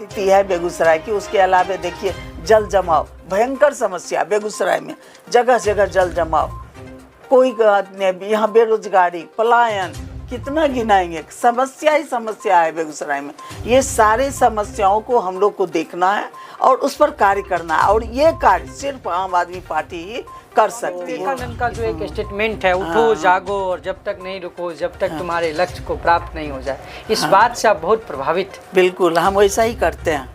स्थिति है बेगूसराय की। उसके अलावा देखिए जल जमाव, भयंकर समस्या बेगूसराय में, जगह जगह जल जमाव, कोई यहाँ बेरोजगारी, पलायन, कितना गिनाएंगे, समस्या ही समस्या है बेगूसराय में। ये सारी समस्याओं को हम लोग को देखना है और उस पर कार्य करना है, और ये कार्य सिर्फ आम आदमी पार्टी ही कर सकती है। विवेकानंद का जो एक स्टेटमेंट है, उठो जागो और जब तक नहीं रुको जब तक तुम्हारे लक्ष्य को प्राप्त नहीं हो जाए, इस बात से आप बहुत प्रभावित। बिल्कुल, हम वैसा ही करते हैं,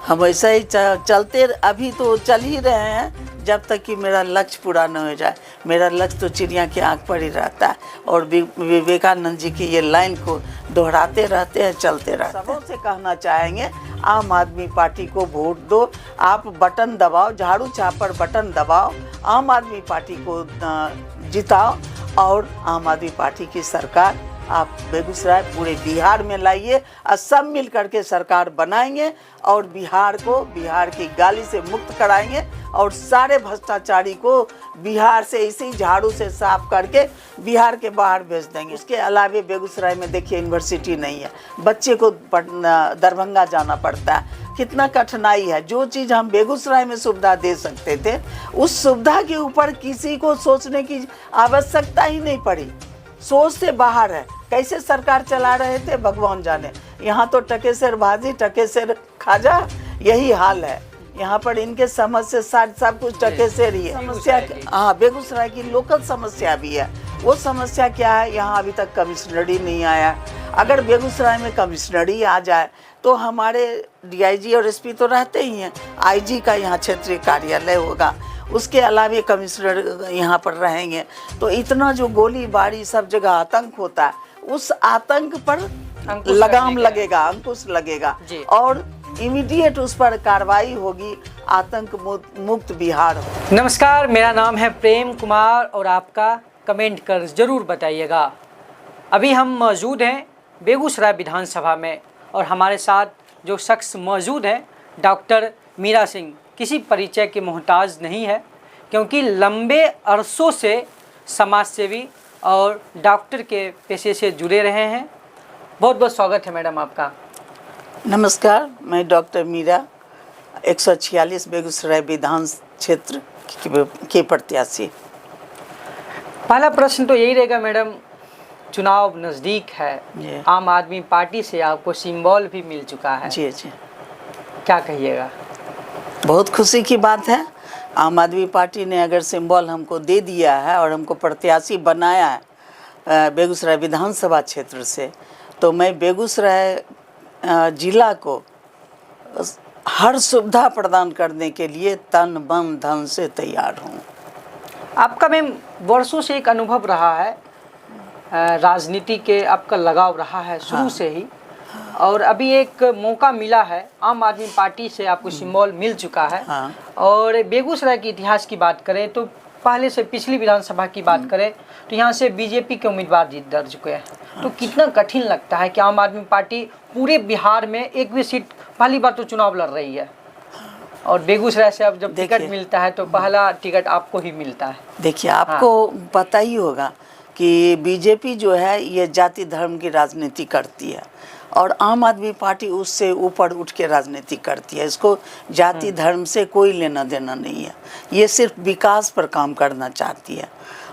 हम वैसा ही चलते, अभी तो चल ही रहे हैं जब तक कि मेरा लक्ष्य पूरा न हो जाए। मेरा लक्ष्य तो चिड़िया की आंख पर ही रहता है, और विवेकानंद जी की ये लाइन को दोहराते रहते हैं, चलते रहते हैं। सबों से कहना चाहेंगे, आम आदमी पार्टी को वोट दो। आप बटन दबाओ, झाड़ू छापर बटन दबाओ, आम आदमी पार्टी को जिताओ, और आम आदमी पार्टी की सरकार आप बेगूसराय पूरे बिहार में लाइए, और सब मिल करके सरकार बनाएंगे और बिहार को बिहार की गाली से मुक्त कराएंगे, और सारे भ्रष्टाचारी को बिहार से इसी झाड़ू से साफ करके बिहार के बाहर भेज देंगे। उसके अलावा बेगूसराय में देखिए यूनिवर्सिटी नहीं है, बच्चे को दरभंगा जाना पड़ता है, कितना कठिनाई है। जो चीज़ हम बेगूसराय में सुविधा दे सकते थे, उस सुविधा के ऊपर किसी को सोचने की आवश्यकता ही नहीं पड़ी, सोच से बाहर है। कैसे सरकार चला रहे थे भगवान जाने। यहाँ तो टके सेर भाजी टके सेर खाजा, यही हाल है यहाँ पर। इनके समझ से सब कुछ टके सेर ही है। समस्या हाँ, बेगूसराय की लोकल समस्या भी है। वो समस्या क्या है, यहाँ अभी तक कमिश्नरी नहीं आया। अगर बेगूसराय में कमिश्नरी आ जाए तो हमारे DIG और SP तो रहते ही हैं, IG का यहाँ क्षेत्रीय कार्यालय होगा, उसके अलावा कमिश्नर यहाँ पर रहेंगे, तो इतना जो गोलीबारी सब जगह आतंक होता है, उस आतंक पर लगाम लगेगा, अंकुश लगेगा, और इमीडिएट उस पर कार्रवाई होगी, आतंक मुक्त बिहार हो। नमस्कार, मेरा नाम है प्रेम कुमार और आपका कमेंट कर ज़रूर बताइएगा। अभी हम मौजूद हैं बेगूसराय विधानसभा में, और हमारे साथ जो शख्स मौजूद हैं डॉक्टर मीरा सिंह किसी परिचय के मोहताज नहीं है, क्योंकि लंबे अरसों से समाज सेवी और डॉक्टर के पेशे से जुड़े रहे हैं। बहुत बहुत स्वागत है मैडम आपका। नमस्कार, मैं डॉक्टर मीरा 146 बेगूसराय विधान क्षेत्र के प्रत्याशी। पहला प्रश्न तो यही रहेगा मैडम, चुनाव नज़दीक है, आम आदमी पार्टी से आपको सिंबल भी मिल चुका है। जी, क्या कहिएगा? बहुत खुशी की बात है, आम आदमी पार्टी ने अगर सिंबल हमको दे दिया है और हमको प्रत्याशी बनाया है बेगूसराय विधानसभा क्षेत्र से, तो मैं बेगूसराय जिला को हर सुविधा प्रदान करने के लिए तन मन धन से तैयार हूँ। आपका मैम वर्षों से एक अनुभव रहा है, राजनीति के आपका लगाव रहा है शुरू से ही, और अभी एक मौका मिला है, आम आदमी पार्टी से आपको सिंबल मिल चुका है। और बेगूसराय के इतिहास की बात करें तो पहले से पिछली विधानसभा की बात करें तो यहाँ से बीजेपी के उम्मीदवार जीत दर्ज चुके हैं। तो कितना कठिन लगता है कि आम आदमी पार्टी पूरे बिहार में एक भी सीट पहली बार तो चुनाव लड़ रही है, और बेगूसराय से अब जब टिकट मिलता है तो पहला टिकट आपको ही मिलता है। देखिए, आपको पता ही होगा कि बीजेपी जो है ये जाति धर्म की राजनीति करती है, और आम आदमी पार्टी उससे ऊपर उठ के राजनीति करती है। इसको जाति धर्म से कोई लेना देना नहीं है, ये सिर्फ विकास पर काम करना चाहती है।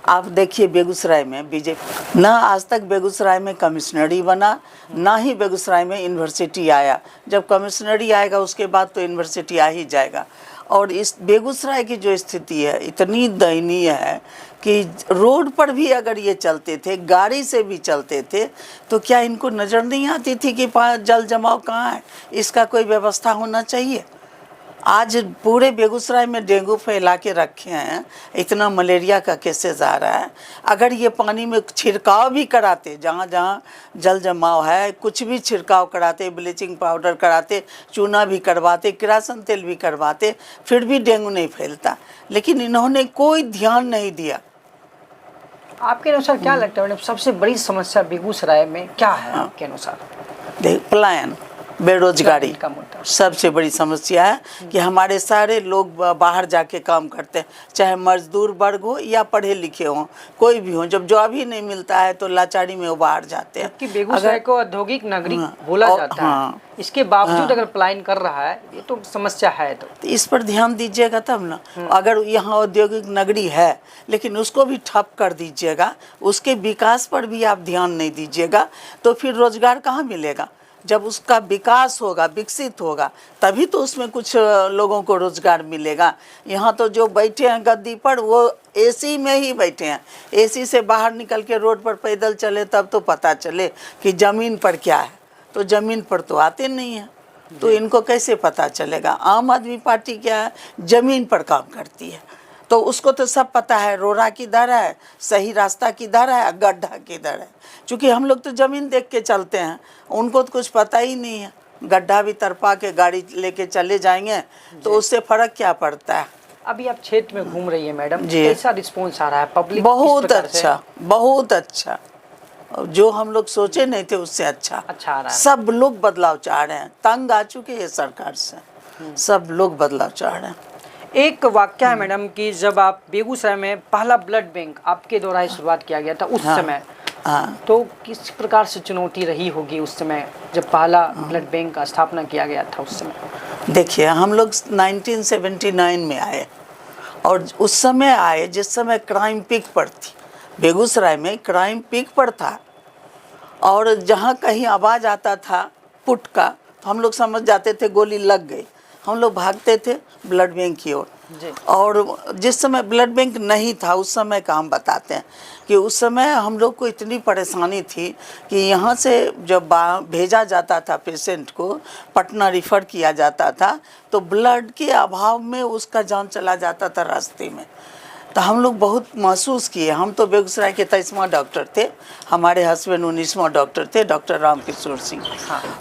आप देखिए बेगूसराय में बीजेपी ना आज तक बेगूसराय में कमिश्नरी बना, ना ही बेगूसराय में यूनिवर्सिटी आया। जब कमिश्नरी आएगा उसके बाद तो यूनिवर्सिटी आ ही जाएगा। और इस बेगूसराय की जो स्थिति है इतनी दयनीय है कि रोड पर भी अगर ये चलते थे, गाड़ी से भी चलते थे, तो क्या इनको नज़र नहीं आती थी कि जल जमाव कहाँ है, इसका कोई व्यवस्था होना चाहिए। आज पूरे बेगूसराय में डेंगू फैला के रखे हैं, इतना मलेरिया का केसेस आ रहा है। अगर ये पानी में छिड़काव भी कराते, जहाँ जहाँ जल जमाव है कुछ भी छिड़काव कराते, ब्लीचिंग पाउडर कराते, चूना भी करवाते, किरासन तेल भी करवाते, फिर भी डेंगू नहीं फैलता। लेकिन इन्होंने कोई ध्यान नहीं दिया। आपके अनुसार क्या लगता है मैडम, सबसे बड़ी समस्या बेगूसराय में क्या है आपके अनुसार? देख, पलायन, बेरोजगारी का मुद्दा। सबसे बड़ी समस्या है कि हमारे सारे लोग बाहर जाके काम करते हैं, चाहे मजदूर वर्ग हो या पढ़े लिखे हों, कोई भी हो, जब जॉब ही नहीं मिलता है तो लाचारी में वो बाहर जाते हैं। कि बेगूसराय को औद्योगिक नगरी बोला जाता है, इसके बावजूद अगर पलायन कर रहा है, ये तो समस्या है। तो इस पर ध्यान दीजिएगा तब ना। अगर यहाँ औद्योगिक नगरी है लेकिन उसको भी ठप कर दीजिएगा, उसके विकास पर भी आप ध्यान नहीं दीजिएगा, तो फिर रोजगार कहाँ मिलेगा? जब उसका विकास होगा, विकसित होगा, तभी तो उसमें कुछ लोगों को रोजगार मिलेगा। यहाँ तो जो बैठे हैं गद्दी पर, वो एसी में ही बैठे हैं। एसी से बाहर निकल के रोड पर पैदल चले तब तो पता चले कि ज़मीन पर क्या है, तो ज़मीन पर तो आते नहीं हैं, तो इनको कैसे पता चलेगा? आम आदमी पार्टी क्या है, ज़मीन पर काम करती है, तो उसको तो सब पता है, रोड़ा किधर है, सही रास्ता किधर है, गड्ढा किधर है। क्योंकि हम लोग तो ज़मीन देख के चलते हैं, उनको तो कुछ पता ही नहीं है। गड्ढा भी तरपा के गाड़ी लेके चले जाएंगे तो उससे फ़र्क क्या पड़ता है? अभी आप क्षेत्र में घूम रही है मैडम, जी। कैसा रिस्पॉन्स आ रहा है पब्लिक? बहुत अच्छा, बहुत अच्छा, जो हम लोग सोचे नहीं थे उससे अच्छा आ रहा है। सब लोग बदलाव चाह रहे हैं, तंग आ चुके हैं सरकार से, सब लोग बदलाव चाह रहे हैं। एक वाक्य है मैडम कि जब आप बेगूसराय में पहला ब्लड बैंक आपके द्वारा ही शुरुआत किया गया था उस समय, तो किस प्रकार से चुनौती रही होगी उस समय जब पहला ब्लड बैंक का स्थापना किया गया था उस समय? देखिए, हम लोग 1979 में आए और उस समय आए जिस समय क्राइम पीक पर थी। बेगूसराय में क्राइम पीक पर था और जहाँ कहीं आवाज़ आता था पुट का तो हम लोग समझ जाते थे गोली लग गई, हम लोग भागते थे ब्लड बैंक की ओर। और जिस समय ब्लड बैंक नहीं था उस समय का हम बताते हैं कि उस समय हम लोग को इतनी परेशानी थी कि यहाँ से जब भेजा जाता था पेशेंट को, पटना रिफ़र किया जाता था, तो ब्लड के अभाव में उसका जान चला जाता था रास्ते में। तो हम लोग बहुत महसूस किए। हम तो बेगूसराय के 23वां डॉक्टर थे, हमारे हस्बैंड 19वां डॉक्टर थे, डॉक्टर रामकिशोर सिंह।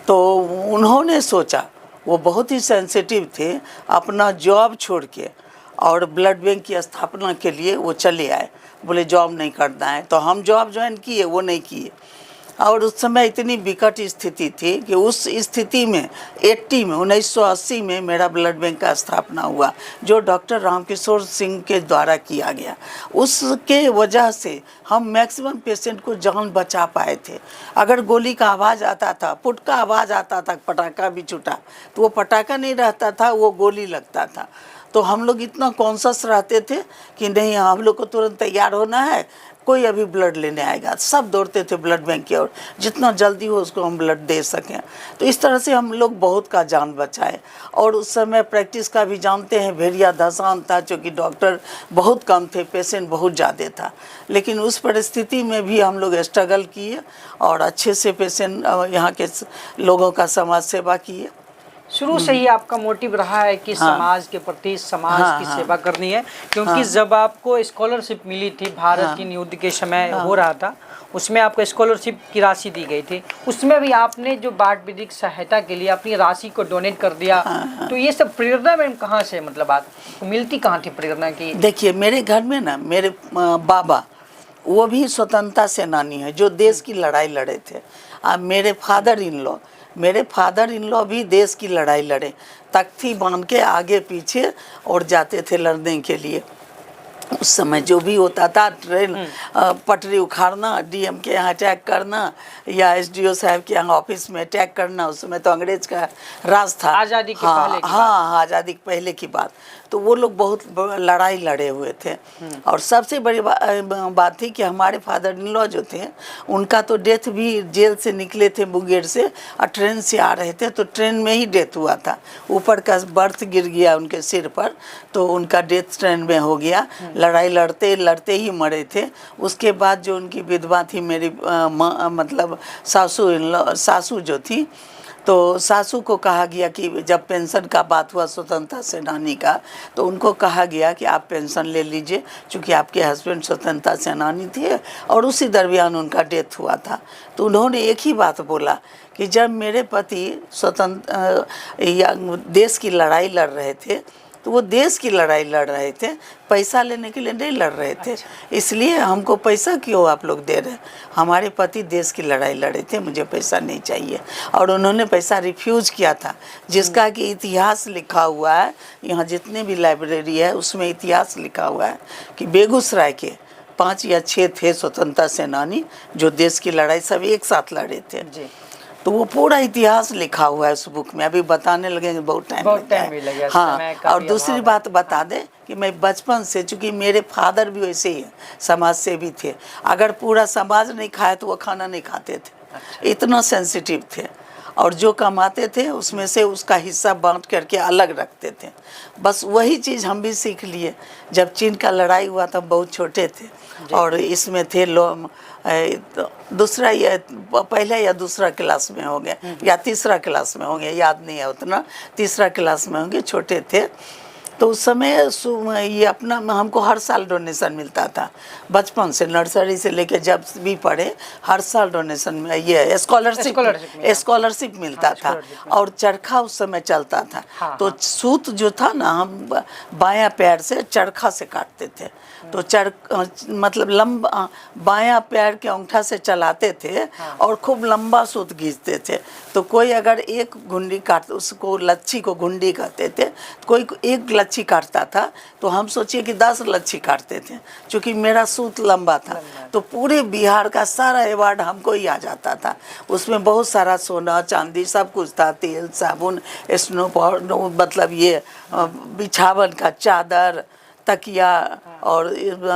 तो उन्होंने सोचा, वो बहुत ही सेंसिटिव थे, अपना जॉब छोड़ के और ब्लड बैंक की स्थापना के लिए वो चले आए। बोले जॉब नहीं करना है, तो हम जॉब ज्वाइन किए, वो नहीं किए। और उस समय इतनी विकट स्थिति थी कि उस स्थिति में 1980 में मेरा ब्लड बैंक का स्थापना हुआ, जो डॉक्टर रामकिशोर सिंह के द्वारा किया गया। उसके वजह से हम मैक्सिमम पेशेंट को जान बचा पाए थे। अगर गोली का आवाज़ आता था, पुट का आवाज़ आता था, पटाखा भी छूटा, तो वो पटाखा नहीं रहता था, वो गोली लगता था। तो हम लोग इतना कॉन्शस रहते थे कि नहीं, हम लोग को तुरंत तैयार होना है, कोई अभी ब्लड लेने आएगा। सब दौड़ते थे ब्लड बैंक की ओर, जितना जल्दी हो उसको हम ब्लड दे सकें। तो इस तरह से हम लोग बहुत का जान बचाए। और उस समय प्रैक्टिस का भी जानते हैं, भेड़िया धसान था, क्योंकि डॉक्टर बहुत कम थे, पेशेंट बहुत ज़्यादा था। लेकिन उस परिस्थिति में भी हम लोग स्ट्रगल किए और अच्छे से पेशेंट यहाँ के लोगों का समाज सेवा किए। शुरू से ही आपका मोटिव रहा है कि समाज के प्रति, समाज की सेवा करनी है, क्योंकि जब आपको स्कॉलरशिप मिली थी, भारत की युद्ध के समय हो रहा था, उसमें आपको स्कॉलरशिप की राशि दी गई थी, उसमें भी आपने जो बाढ़ विधिक सहायता के लिए अपनी राशि को डोनेट कर दिया। तो ये सब प्रेरणा मैम कहाँ से, मतलब आपको मिलती कहाँ थी प्रेरणा की? देखिए, मेरे घर में ना मेरे बाबा, वो भी स्वतंत्रता सेनानी है, जो देश की लड़ाई लड़े थे। अब मेरे फादर इन लॉ भी देश की लड़ाई लड़े, तख्ती बांध के आगे पीछे और जाते थे लड़ने के लिए। उस समय जो भी होता था, ट्रेन पटरी उखाड़ना, डीएम के यहाँ अटैक करना या एसडीओ साहब के यहाँ ऑफिस में अटैक करना, उस समय तो अंग्रेज का राज था, आज़ादी के पहले की हाँ, आज़ादी के पहले की बात। तो वो लोग बहुत लड़ाई लड़े हुए थे। और सबसे बड़ी बात थी कि हमारे फादर इन लॉ जो थे, उनका तो डेथ भी, जेल से निकले थे मुंगेर से और ट्रेन से आ रहे थे, तो ट्रेन में ही डेथ हुआ था। ऊपर का बर्थ गिर गया उनके सिर पर, तो उनका डेथ ट्रेन में हो गया। लड़ाई लड़ते लड़ते ही मरे थे। उसके बाद जो उनकी विधवा थी, मेरी मतलब सासू जो थी, तो सासू को कहा गया कि जब पेंशन का बात हुआ स्वतंत्रता सेनानी का, तो उनको कहा गया कि आप पेंशन ले लीजिए, क्योंकि आपके हस्बैंड स्वतंत्रता सेनानी थे और उसी दरमियान उनका डेथ हुआ था। तो उन्होंने एक ही बात बोला कि जब मेरे पति स्वतंत्र या देश की लड़ाई लड़ रहे थे, तो वो देश की लड़ाई लड़ रहे थे, पैसा लेने के लिए नहीं लड़ रहे थे। इसलिए हमको पैसा क्यों आप लोग दे रहे हैं? हमारे पति देश की लड़ाई लड़े थे, मुझे पैसा नहीं चाहिए। और उन्होंने पैसा रिफ्यूज़ किया था, जिसका कि इतिहास लिखा हुआ है, यहाँ जितने भी लाइब्रेरी है उसमें इतिहास लिखा हुआ है कि बेगूसराय के 5 या 6 थे स्वतंत्रता सेनानी जो देश की लड़ाई सब एक साथ लड़े थे जी। तो वो पूरा इतिहास लिखा हुआ है उस बुक में। अभी बताने लगेंगे बहुत टाइम भी लग गया। हाँ, और दूसरी बात बता दें कि मैं बचपन से, चूँकि मेरे फादर भी वैसे ही समाज सेवी थे, अगर पूरा समाज नहीं खाया तो वो खाना नहीं खाते थे, इतना सेंसिटिव थे। और जो कमाते थे उसमें से उसका हिस्सा बांट करके अलग रखते थे। बस वही चीज़ हम भी सीख लिए। जब चीन का लड़ाई हुआ तब बहुत छोटे थे और इसमें थे लोग दूसरा या पहला या दूसरा क्लास में हो गए या तीसरा क्लास में होंगे, याद नहीं है उतना, तीसरा क्लास में होंगे, छोटे थे। तो उस समय ये अपना हमको हर साल डोनेशन मिलता था, बचपन से नर्सरी से लेके जब भी पढ़े हर साल डोनेशन में ये स्कॉलरशिप मिलता था। और चरखा उस समय चलता था, तो सूत जो था ना हम बायां पैर से चरखा से काटते थे। तो मतलब लंबा बायां पैर के अंगूठा से चलाते थे और खूब लंबा सूत खींचते थे। तो कोई अगर एक घुंडी काट, उसको लच्छी को घुंडी कहते थे, कोई एक लच्छी काटता था तो हम सोचिए कि 10 लच्छी काटते थे, क्योंकि मेरा सूत लंबा था। तो पूरे बिहार का सारा अवार्ड हमको ही आ जाता था। उसमें बहुत सारा सोना चांदी सब कुछ था, तेल साबुन स्नो पाउडर, मतलब ये बिछावन का चादर तकिया और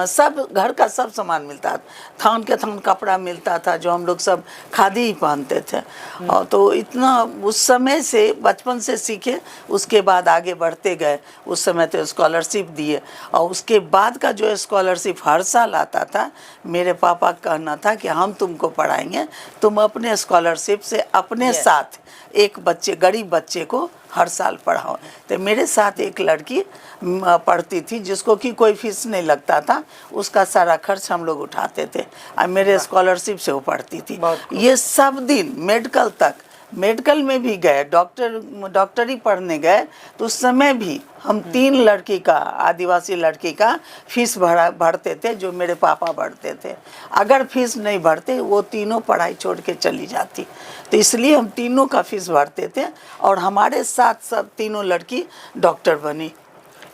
सब घर का सब सामान मिलता था। थान के थान कपड़ा मिलता था जो हम लोग सब खादी ही पहनते थे। और तो इतना उस समय से बचपन से सीखे, उसके बाद आगे बढ़ते गए। उस समय तो स्कॉलरशिप दिए और उसके बाद का जो स्कॉलरशिप हर साल आता था, मेरे पापा का कहना था कि हम तुमको पढ़ाएंगे, तुम अपने स्कॉलरशिप से अपने साथ एक बच्चे, गरीब बच्चे को हर साल पढ़ाओ। तो मेरे साथ एक लड़की पढ़ती थी जिसको कि कोई फीस नहीं लगता था, उसका सारा खर्च हम लोग उठाते थे और मेरे स्कॉलरशिप से वो पढ़ती थी। ये सब दिन मेडिकल तक, मेडिकल में भी गए, डॉक्टरी पढ़ने गए तो उस समय भी हम 3 लड़की का, आदिवासी लड़की का फीस भरते थे, जो मेरे पापा भरते थे। अगर फीस नहीं भरते वो तीनों पढ़ाई छोड़ के चली जाती, तो इसलिए हम तीनों का फीस भरते थे और हमारे साथ सब तीनों लड़की डॉक्टर बनी।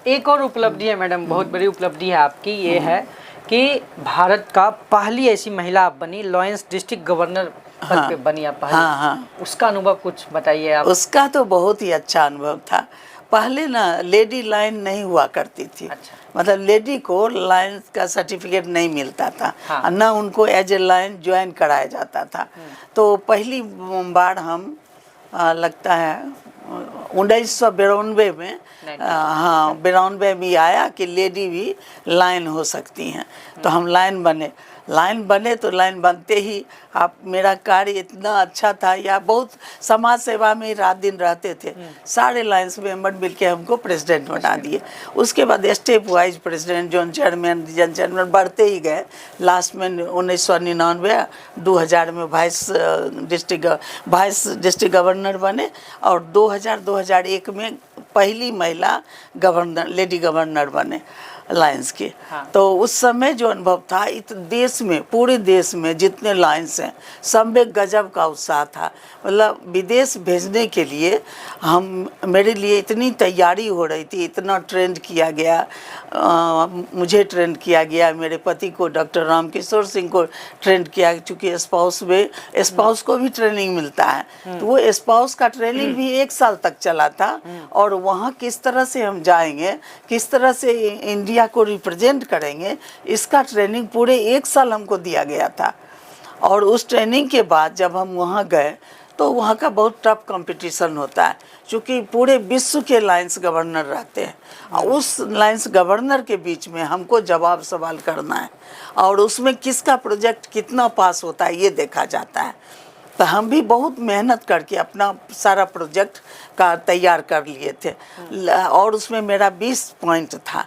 एक और उपलब्धि है मैडम, बहुत बड़ी उपलब्धि है आपकी, ये है कि भारत का पहली ऐसी महिला आप बनी, लॉरेंस डिस्ट्रिक्ट गवर्नर पद पे बनी आप पहले। उसका अनुभव कुछ बताइए आप। उसका तो बहुत ही अच्छा अनुभव था। पहले ना लेडी लाइन नहीं हुआ करती थी। मतलब लेडी को लाइन का सर्टिफिकेट नहीं मिलता था, ना उनको एज ए लाइन ज्वाइन कराया जाता था। तो पहली बार हम लगता है 1992 में, हाँ 92 में आया कि लेडी भी लाइन हो सकती हैं। तो हम लाइन बने तो लाइन बनते ही आप, मेरा कार्य इतना अच्छा था, या बहुत समाज सेवा में रात दिन रहते थे, सारे लाइन्स मेंबर मिल के हमको प्रेसिडेंट बना दिए। उसके बाद step wise president, zone chairman, region chairman बढ़ते ही गए। लास्ट में 1999 2000 में वाइस डिस्ट्रिक्ट गवर्नर बने और 2001 में पहली महिला गवर्नर, लेडी गवर्नर बने लायंस के। तो उस समय जो अनुभव था, इस देश में, पूरे देश में जितने लायंस हैं सब में गजब का उत्साह था। मतलब विदेश भेजने के लिए मेरे लिए इतनी तैयारी हो रही थी, इतना ट्रेंड किया गया, मुझे ट्रेंड किया गया, मेरे पति को, डॉक्टर रामकिशोर सिंह को ट्रेंड किया, क्योंकि स्पाउस को भी ट्रेनिंग मिलता है। तो वो स्पाउस का ट्रेनिंग भी 1 साल तक चला था। और वहाँ किस तरह से हम जाएंगे, किस तरह से इंडिया को रिप्रेजेंट करेंगे, इसका ट्रेनिंग पूरे 1 साल हमको दिया गया था। और उस ट्रेनिंग के बाद जब हम वहाँ गए तो वहाँ का बहुत टफ कंपटीशन होता है, क्योंकि पूरे विश्व के लायंस गवर्नर रहते हैं और उस लायंस गवर्नर के बीच में हमको जवाब सवाल करना है और उसमें किसका प्रोजेक्ट कितना पास होता है ये देखा जाता है। तो हम भी बहुत मेहनत करके अपना सारा प्रोजेक्ट का तैयार कर लिए थे और उसमें मेरा 20 पॉइंट था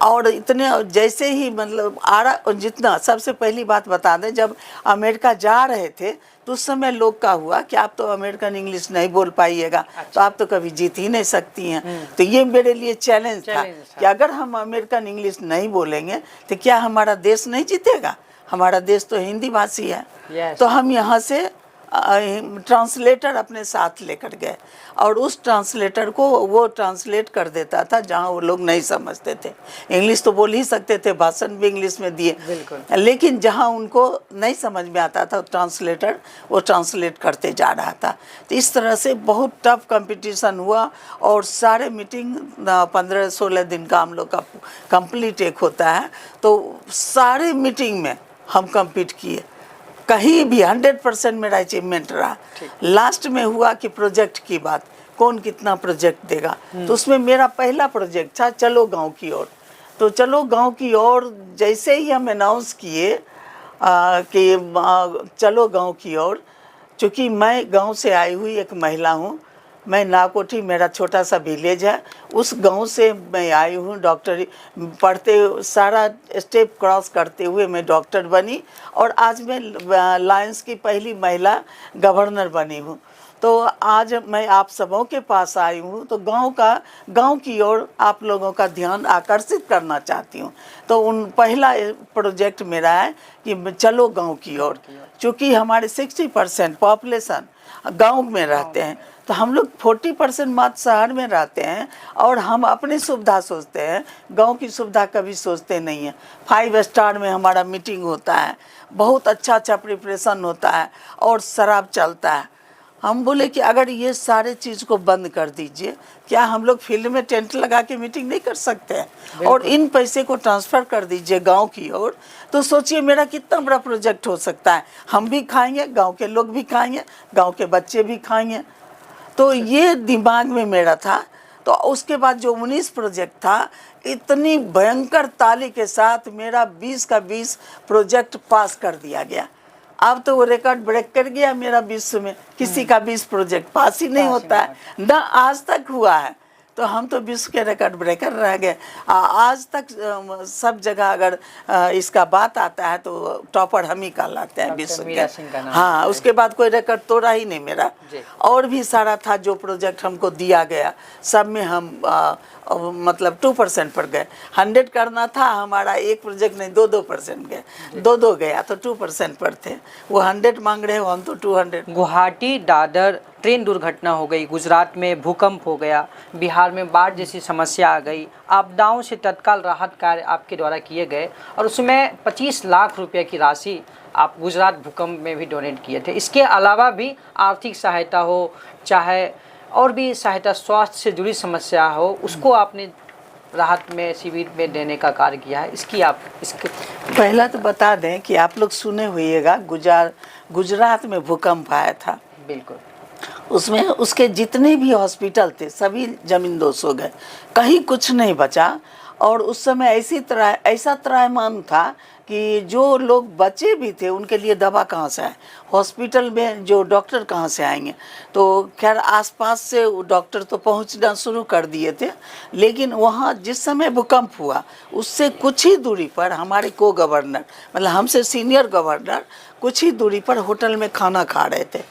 और इतने जैसे ही मतलब आ रहा जितना, सबसे पहली बात बता दें, जब अमेरिका जा रहे थे तो उस समय लोग का हुआ कि आप तो अमेरिकन इंग्लिश नहीं बोल पाइएगा, तो आप तो कभी जीत ही नहीं सकती हैं। तो ये मेरे लिए चैलेंज था कि अगर हम अमेरिकन इंग्लिश नहीं बोलेंगे तो क्या हमारा देश नहीं जीतेगा? हमारा देश तो हिंदी भाषी है। तो हम यहाँ से ट्रांसलेटर अपने साथ लेकर गए और उस ट्रांसलेटर को वो ट्रांसलेट कर देता था जहाँ वो लोग नहीं समझते थे। इंग्लिश तो बोल ही सकते थे, भाषण भी इंग्लिश में दिए, लेकिन जहाँ उनको नहीं समझ में आता था ट्रांसलेटर वो ट्रांसलेट करते जा रहा था। तो इस तरह से बहुत टफ कंपटीशन हुआ और सारे मीटिंग 15-16 दिन का हम लोग का कंप्लीट एक होता है, तो सारे मीटिंग में हम कम्पीट किए, कहीं भी 100% मेरा अचीवमेंट रहा। लास्ट में हुआ कि प्रोजेक्ट की बात, कौन कितना प्रोजेक्ट देगा, तो उसमें मेरा पहला प्रोजेक्ट था चलो गांव की ओर। तो चलो गांव की ओर जैसे ही हम अनाउंस किए कि चलो गांव की ओर, चूँकि मैं गांव से आई हुई एक महिला हूँ, मैं नाकोठी, मेरा छोटा सा विलेज है, उस गांव से मैं आई हूँ। डॉक्टरी पढ़ते सारा स्टेप क्रॉस करते हुए मैं डॉक्टर बनी और आज मैं लायंस की पहली महिला गवर्नर बनी हूँ। तो आज मैं आप सबों के पास आई हूँ, तो गांव की ओर आप लोगों का ध्यान आकर्षित करना चाहती हूँ। तो पहला प्रोजेक्ट मेरा है कि चलो गांव की ओर। चूँकि हमारे 60% पॉपुलेशन गांव में रहते हैं, तो हम लोग 40% मात्र शहर में रहते हैं और हम अपनी सुविधा सोचते हैं, गांव की सुविधा कभी सोचते नहीं हैं। 5 स्टार में हमारा मीटिंग होता है, बहुत अच्छा प्रिपरेशन होता है और शराब चलता है। हम बोले कि अगर ये सारे चीज़ को बंद कर दीजिए, क्या हम लोग फील्ड में टेंट लगा के मीटिंग नहीं कर सकते हैं और इन पैसे को ट्रांसफ़र कर दीजिए गांव की ओर, तो सोचिए मेरा कितना बड़ा प्रोजेक्ट हो सकता है। हम भी खाएंगे, गांव के लोग भी खाएंगे, गांव के बच्चे भी खाएंगे। तो ये दिमाग में मेरा था। तो उसके बाद जो 19 प्रोजेक्ट था, इतनी भयंकर ताली के साथ मेरा 20 का 20 प्रोजेक्ट पास कर दिया गया। अब तो वो रिकॉर्ड ब्रेक कर गया मेरा विश्व में, किसी का 20 प्रोजेक्ट पास ही नहीं होता है ना, आज तक हुआ है। तो हम तो विश्व के रिकॉर्ड ब्रेकर रह गए। आज तक सब जगह अगर इसका बात आता है तो टॉपर हम ही कहलाते हैं विश्व के। हाँ, उसके बाद कोई रिकॉर्ड तोड़ा ही नहीं मेरा। और भी सारा था जो प्रोजेक्ट हमको दिया गया, सब में हम मतलब 2% पर गए। 100 करना था हमारा, एक प्रोजेक्ट नहीं 2% गए, 2 गया तो 2% पर थे। वो 100 मांग रहे हो, हम तो 200। गुवाहाटी दादर ट्रेन दुर्घटना हो गई, गुजरात में भूकंप हो गया, बिहार में बाढ़ जैसी समस्या आ गई, आपदाओं से तत्काल राहत कार्य आपके द्वारा किए गए और उसमें 25 लाख रुपए की राशि आप गुजरात भूकंप में भी डोनेट किए थे। इसके अलावा भी आर्थिक सहायता हो, चाहे और भी सहायता स्वास्थ्य से जुड़ी समस्या हो, उसको आपने राहत में शिविर में देने का कार्य किया है। इसके पहला तो बता दें कि आप लोग सुने होइएगा गुजरात में भूकंप आया था। बिल्कुल। उसमें उसके जितने भी हॉस्पिटल थे सभी जमींदोज हो गए, कहीं कुछ नहीं बचा। और उस समय ऐसा त्रायमान था कि जो लोग बचे भी थे उनके लिए दवा कहाँ से आए, हॉस्पिटल में जो डॉक्टर कहाँ से आएंगे। तो खैर आसपास से डॉक्टर तो पहुंचना शुरू कर दिए थे, लेकिन वहाँ जिस समय भूकंप हुआ उससे कुछ ही दूरी पर हमारे को गवर्नर, मतलब हमसे सीनियर गवर्नर, कुछ ही दूरी पर होटल में खाना खा रहे थे।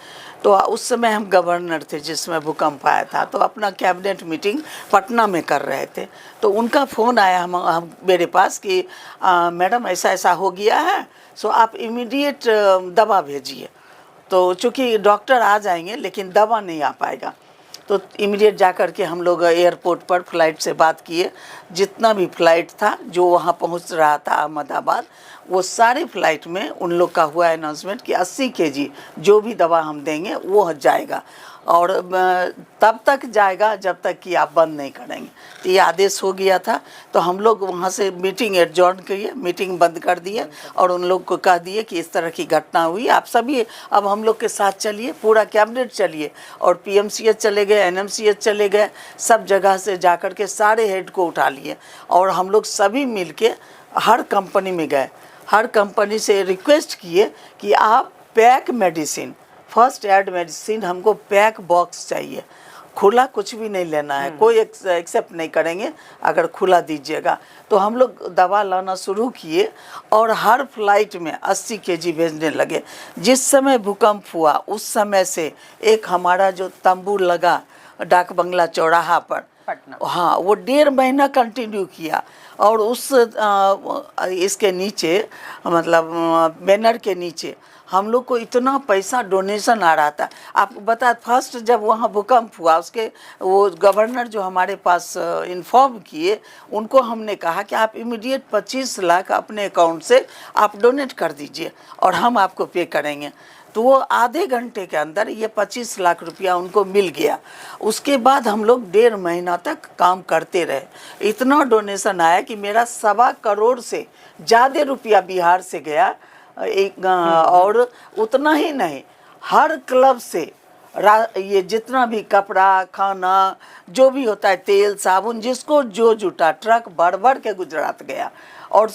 तो उस समय हम गवर्नर थे जिसमें भूकंप आया था, तो अपना कैबिनेट मीटिंग पटना में कर रहे थे। तो उनका फ़ोन आया हम मेरे पास कि मैडम ऐसा ऐसा हो गया है, सो आप इमीडिएट दवा भेजिए। तो चूँकि डॉक्टर आ जाएंगे लेकिन दवा नहीं आ पाएगा, तो इमीडिएट जा कर के हम लोग एयरपोर्ट पर फ्लाइट से बात किए। जितना भी फ्लाइट था जो वहाँ पहुँच रहा था अहमदाबाद, वो सारे फ्लाइट में उन लोग का हुआ अनाउंसमेंट कि 80 kg जो भी दवा हम देंगे वो जाएगा और तब तक जाएगा जब तक कि आप बंद नहीं करेंगे। तो ये आदेश हो गया था। तो हम लोग वहाँ से मीटिंग एडजॉर्न किए, मीटिंग बंद कर दिए और उन लोग को कह दिए कि इस तरह की घटना हुई, आप सभी अब हम लोग के साथ चलिए, पूरा कैबिनेट चलिए। और PMCH चले गए, NMCH चले गए, सब जगह से जा कर के सारे हेड को उठा लिए और हम लोग सभी मिल के हर कंपनी में गए, हर कंपनी से रिक्वेस्ट किए कि आप pack medicine, first aid medicine हमको पैक बॉक्स चाहिए, खुला कुछ भी नहीं लेना है, कोई एक्सेप्ट नहीं करेंगे अगर खुला दीजिएगा। तो हम लोग दवा लाना शुरू किए और हर फ्लाइट में 80 केजी भेजने लगे। जिस समय भूकंप हुआ उस समय से एक हमारा जो तंबू लगा डाक बंगला चौराहा पर, पटना, हाँ, वो 1.5 महीना कंटिन्यू किया। और उस इसके नीचे मतलब बैनर के नीचे हम लोग को इतना पैसा डोनेशन आ रहा था। आपको बता, फर्स्ट जब वहाँ भूकंप हुआ उसके वो गवर्नर जो हमारे पास इन्फॉर्म किए, उनको हमने कहा कि आप इमीडिएट 25 लाख अपने अकाउंट से आप डोनेट कर दीजिए और हम आपको पे करेंगे। तो वो आधे घंटे के अंदर ये 25 लाख रुपया उनको मिल गया। उसके बाद हम लोग 1.5 महीना तक काम करते रहे। इतना डोनेशन आया कि मेरा 1.25 करोड़ से ज़्यादा रुपया बिहार से गया एक। और उतना ही नहीं, हर क्लब से ये जितना भी कपड़ा, खाना, जो भी होता है, तेल साबुन, जिसको जो जुटा, ट्रक भर भर के गुजरात गया। और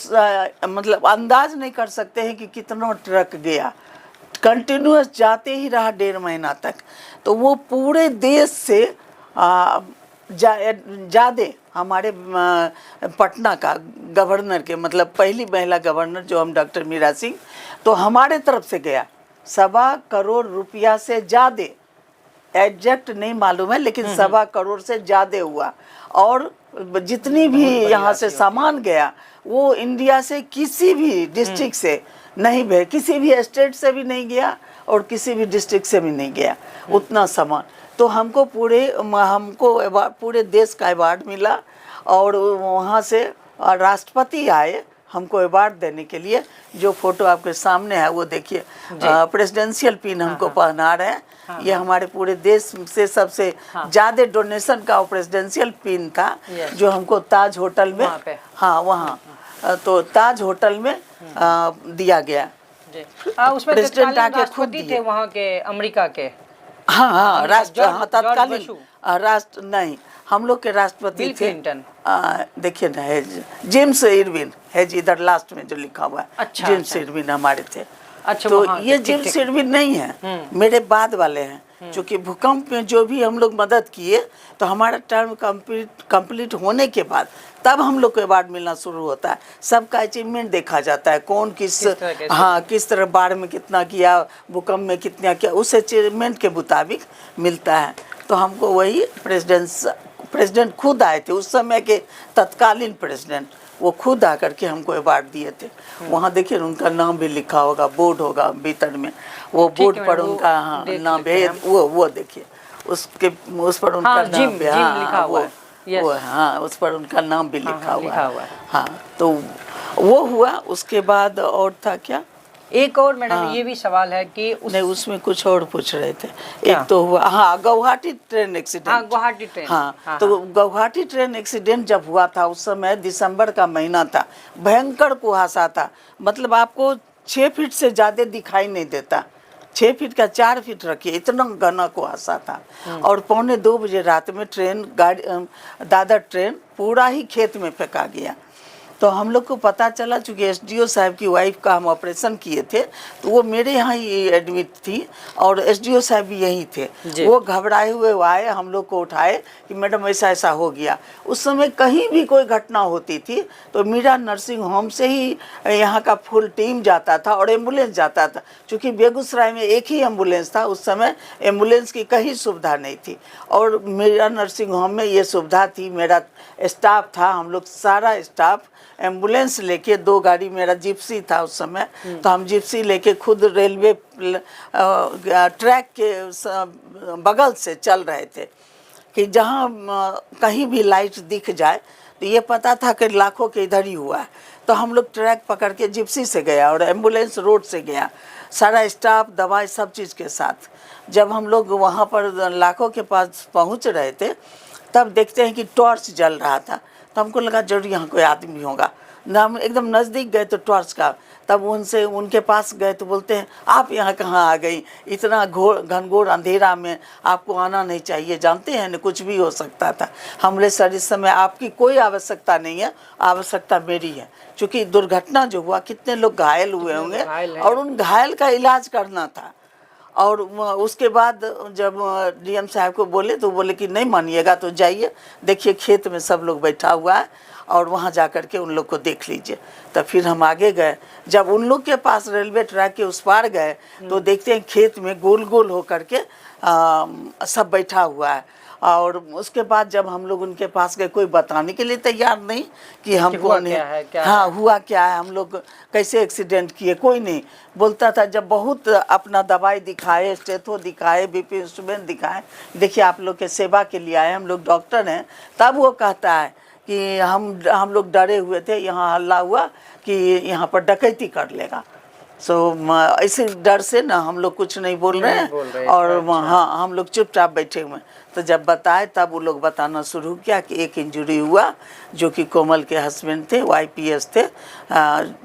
मतलब अंदाज नहीं कर सकते हैं कि कितना ट्रक गया, कंटिन्यूअस जाते ही रहा 1.5 महीना तक। तो वो पूरे देश से ज़्यादा हमारे पटना का गवर्नर के, मतलब पहली महिला गवर्नर जो हम डॉक्टर मीरा सिंह, तो हमारे तरफ से गया 1.25 करोड़ रुपया से ज़्यादा, एग्जैक्ट नहीं मालूम है लेकिन 1.25 करोड़ से ज़्यादा हुआ। और जितनी भी यहाँ से सामान गया वो इंडिया से किसी भी डिस्ट्रिक्ट से नहीं भेज, किसी भी स्टेट से भी नहीं गया और किसी भी डिस्ट्रिक्ट से भी नहीं गया उतना सामान। तो हमको पूरे देश का अवार्ड मिला। और वहाँ से राष्ट्रपति आए हमको अवार्ड देने के लिए। जो फोटो आपके सामने है वो देखिए, प्रेसिडेंशियल पिन हमको पहना रहे हैं। ये हमारे पूरे देश से सबसे ज़्यादा डोनेशन का प्रेसिडेंशियल पिन था, जो हमको ताज होटल में, हाँ वहाँ, तो ताज होटल में दिया गया। उसमें प्रेसिडेंट आके खुद राष्ट्रपति थे वहाँ के, अमेरिका के। हाँ, तत्कालीन राष्ट्र नहीं, हम लोग के राष्ट्रपति थे देखिए ना, है जेम्स इरविन है जी, इधर लास्ट में जो लिखा हुआ है। अच्छा, जेम्स इरविन हमारे थे। अच्छा, तो ये जेम्स इरविन नहीं है, मेरे बाद वाले हैं। क्योंकि भूकंप में जो भी हम लोग मदद किए, तो हमारा टर्म कंप्लीट होने के बाद तब हम लोग को अवार्ड मिलना शुरू होता है। सबका अचीवमेंट देखा जाता है, कौन किस तरह बाढ़ में कितना किया, भूकंप में कितना किया, उस अचीवमेंट के मुताबिक मिलता है। तो हमको वही प्रेसिडेंट खुद आए थे, उस समय के तत्कालीन प्रेसिडेंट, वो खुद आकर के हमको अवार्ड दिए थे। वहाँ देखिए उनका नाम भी लिखा होगा, बोर्ड होगा भीतर में, वो बोर्ड पर उनका नाम है, वो देखिए उस पर उनका नाम भी, हाँ, उस पर उनका नाम भी लिखा हुआ है। हाँ, तो वो हुआ। उसके बाद और था क्या, एक और मैडम ये भी सवाल है कि नहीं, उसमें कुछ और पूछ रहे थे। एक तो हुआ, हाँ, गुवाहाटी ट्रेन एक्सीडेंट। हाँ, गुवाहाटी ट्रेन, हाँ, तो गुवाहाटी ट्रेन एक्सीडेंट जब हुआ था उस समय दिसंबर का महीना था, भयंकर कुहासा था। मतलब आपको 6 फीट से ज़्यादा दिखाई नहीं देता, 6 फीट का 4 फीट रखिए, इतना घना कुहासा था। और 1:45 बजे रात में दादर ट्रेन पूरा ही खेत में फेंका गया। तो हम लोग को पता चला, चूँकि एसडीओ साहब की वाइफ का हम ऑपरेशन किए थे, तो वो मेरे यहाँ ही एडमिट थी और एसडीओ साहब भी यहीं थे। वो घबराए हुए आए, हम लोग को उठाए कि मैडम ऐसा ऐसा हो गया। उस समय कहीं भी कोई घटना होती थी तो मीरा नर्सिंग होम से ही यहाँ का फुल टीम जाता था और एम्बुलेंस जाता था। चूँकि बेगूसराय में एक ही एम्बुलेंस था, उस समय एम्बुलेंस की कहीं सुविधा नहीं थी, और मीरा नर्सिंग होम में ये सुविधा थी। मेरा स्टाफ था, हम लोग सारा स्टाफ एम्बुलेंस लेके, 2 गाड़ी, मेरा जिप्सी था उस समय, तो हम जिप्सी लेके खुद रेलवे ट्रैक के बगल से चल रहे थे कि जहाँ कहीं भी लाइट दिख जाए, तो ये पता था कि लाखों के इधर ही हुआ है। तो हम लोग ट्रैक पकड़ के जिप्सी से गया और एम्बुलेंस रोड से गया, सारा स्टाफ, दवाई, सब चीज़ के साथ। जब हम लोग वहाँ पर लाखों के पास पहुँच रहे थे, तब देखते हैं कि टॉर्च जल रहा था। तो हमको लगा जरूर यहाँ कोई आदमी होगा। हम एकदम नज़दीक गए तो टॉर्च का, तब उनके पास गए तो बोलते हैं आप यहाँ कहाँ आ गई, इतना घनघोर अंधेरा में आपको आना नहीं चाहिए, जानते हैं न कुछ भी हो सकता था। हमने सर इस समय आपकी कोई आवश्यकता नहीं है, आवश्यकता मेरी है। क्योंकि दुर्घटना जो हुआ, कितने लोग घायल हुए होंगे और उन घायल का इलाज करना था। और उसके बाद जब डीएम साहब को बोले तो बोले कि नहीं मानिएगा तो जाइए, देखिए खेत में सब लोग बैठा हुआ है और वहाँ जा कर के उन लोग को देख लीजिए। तब फिर हम आगे गए, जब उन लोग के पास रेलवे ट्रैक के उस पार गए तो देखते हैं खेत में गोल गोल हो कर के सब बैठा हुआ है। और उसके बाद जब हम लोग उनके पास गए, कोई बताने के लिए तैयार नहीं कि हमको हाँ हुआ क्या है, हम लोग कैसे एक्सीडेंट किए, कोई नहीं बोलता था। जब बहुत अपना दवाई दिखाए, स्टेथो दिखाए, बीपी इंस्ट्रूमेंट दिखाए, देखिए आप लोग के सेवा के लिए आए, हम लोग डॉक्टर हैं, तब वो कहता है कि हम लोग डरे हुए थे, यहाँ हल्ला हुआ कि यहाँ पर डकैती कर लेगा। इसी डर से ना हम लोग कुछ नहीं बोल रहे हैं और हाँ हम लोग चुपचाप बैठे हुए हैं। तो जब बताए तब वो लोग बताना शुरू किया कि एक इंजरी हुआ जो कि कोमल के हस्बैंड थे, वो IPS थे।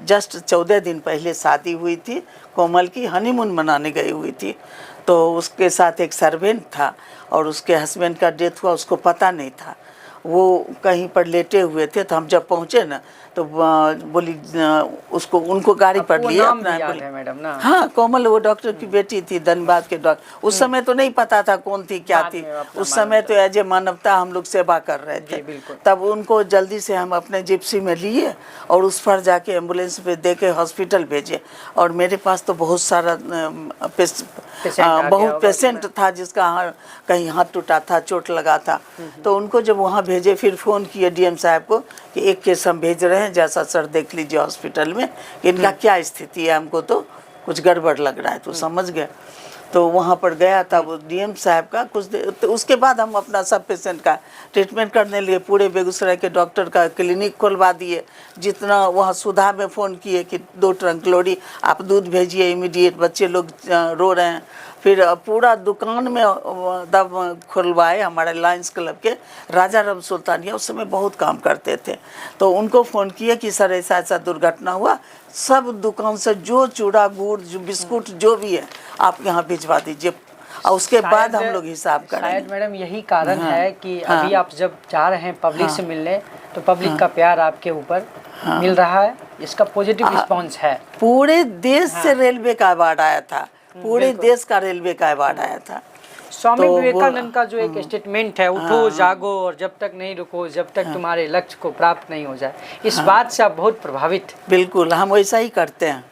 जस्ट 14 दिन पहले शादी हुई थी कोमल की, हनीमून मनाने गई हुई थी, तो उसके साथ एक सर्वेंट था और उसके हस्बैंड का डेथ हुआ, उसको पता नहीं था, वो कहीं पर लेटे हुए थे। तो हम जब पहुँचे ना तो बोली उसको उनको गाड़ी पर लिए अपना, मैडम ना हाँ कोमल वो डॉक्टर की बेटी थी, धनबाद के डॉक्टर। उस समय तो नहीं पता था कौन थी क्या थी, उस समय तो एज ए मानवता हम लोग सेवा कर रहे थे। तब उनको जल्दी से हम अपने जिप्सी में लिए और उस पर जाके एम्बुलेंस पे दे के हॉस्पिटल भेजे। और मेरे पास तो बहुत सारा बहुत पेशेंट था जिसका कहीं हाथ टूटा था, चोट लगा था। तो उनको जब वहाँ भेजे, फिर फ़ोन किए डीएम साहब को कि एक केस हम भेज रहे हैं, जैसा सर देख लीजिए हॉस्पिटल में कि इनका क्या स्थिति है, हमको तो कुछ गड़बड़ लग रहा है। तो समझ गए, तो वहाँ पर गया था वो डीएम साहब का कुछ देर। तो उसके बाद हम अपना सब पेशेंट का ट्रीटमेंट करने लिए पूरे बेगूसराय के डॉक्टर का क्लिनिक खुलवा दिए। जितना वहाँ सुधा में फ़ोन किए कि 2 ट्रंक लोरी आप दूध भेजिए इमीडिएट, बच्चे लोग रो रहे हैं। फिर पूरा दुकान में दब खुलवाए। हमारे लायंस क्लब के राजा राम सुल्तानिया उस समय बहुत काम करते थे, तो उनको फ़ोन किए कि सर ऐसा ऐसा दुर्घटना हुआ, सब दुकान से जो चूड़ा गुड़ जो बिस्कुट जो भी है आप यहाँ भिजवा दीजिए और उसके बाद हम लोग हिसाब करेंगे। शायद मैडम यही कारण है कि अभी आप जब जा रहे हैं पब्लिक से मिलने तो पब्लिक का प्यार आपके ऊपर मिल रहा है, इसका पॉजिटिव रिस्पॉन्स है। पूरे देश से रेलवे का अवार्ड आया था, पूरे देश का रेलवे का अवार्ड आया था। स्वामी विवेकानंद का जो एक स्टेटमेंट है, उठो जागो और जब तक नहीं रुको जब तक तुम्हारे लक्ष्य को प्राप्त नहीं हो जाए, इस बात से आप बहुत प्रभावित। बिल्कुल, हम वैसा ही करते हैं,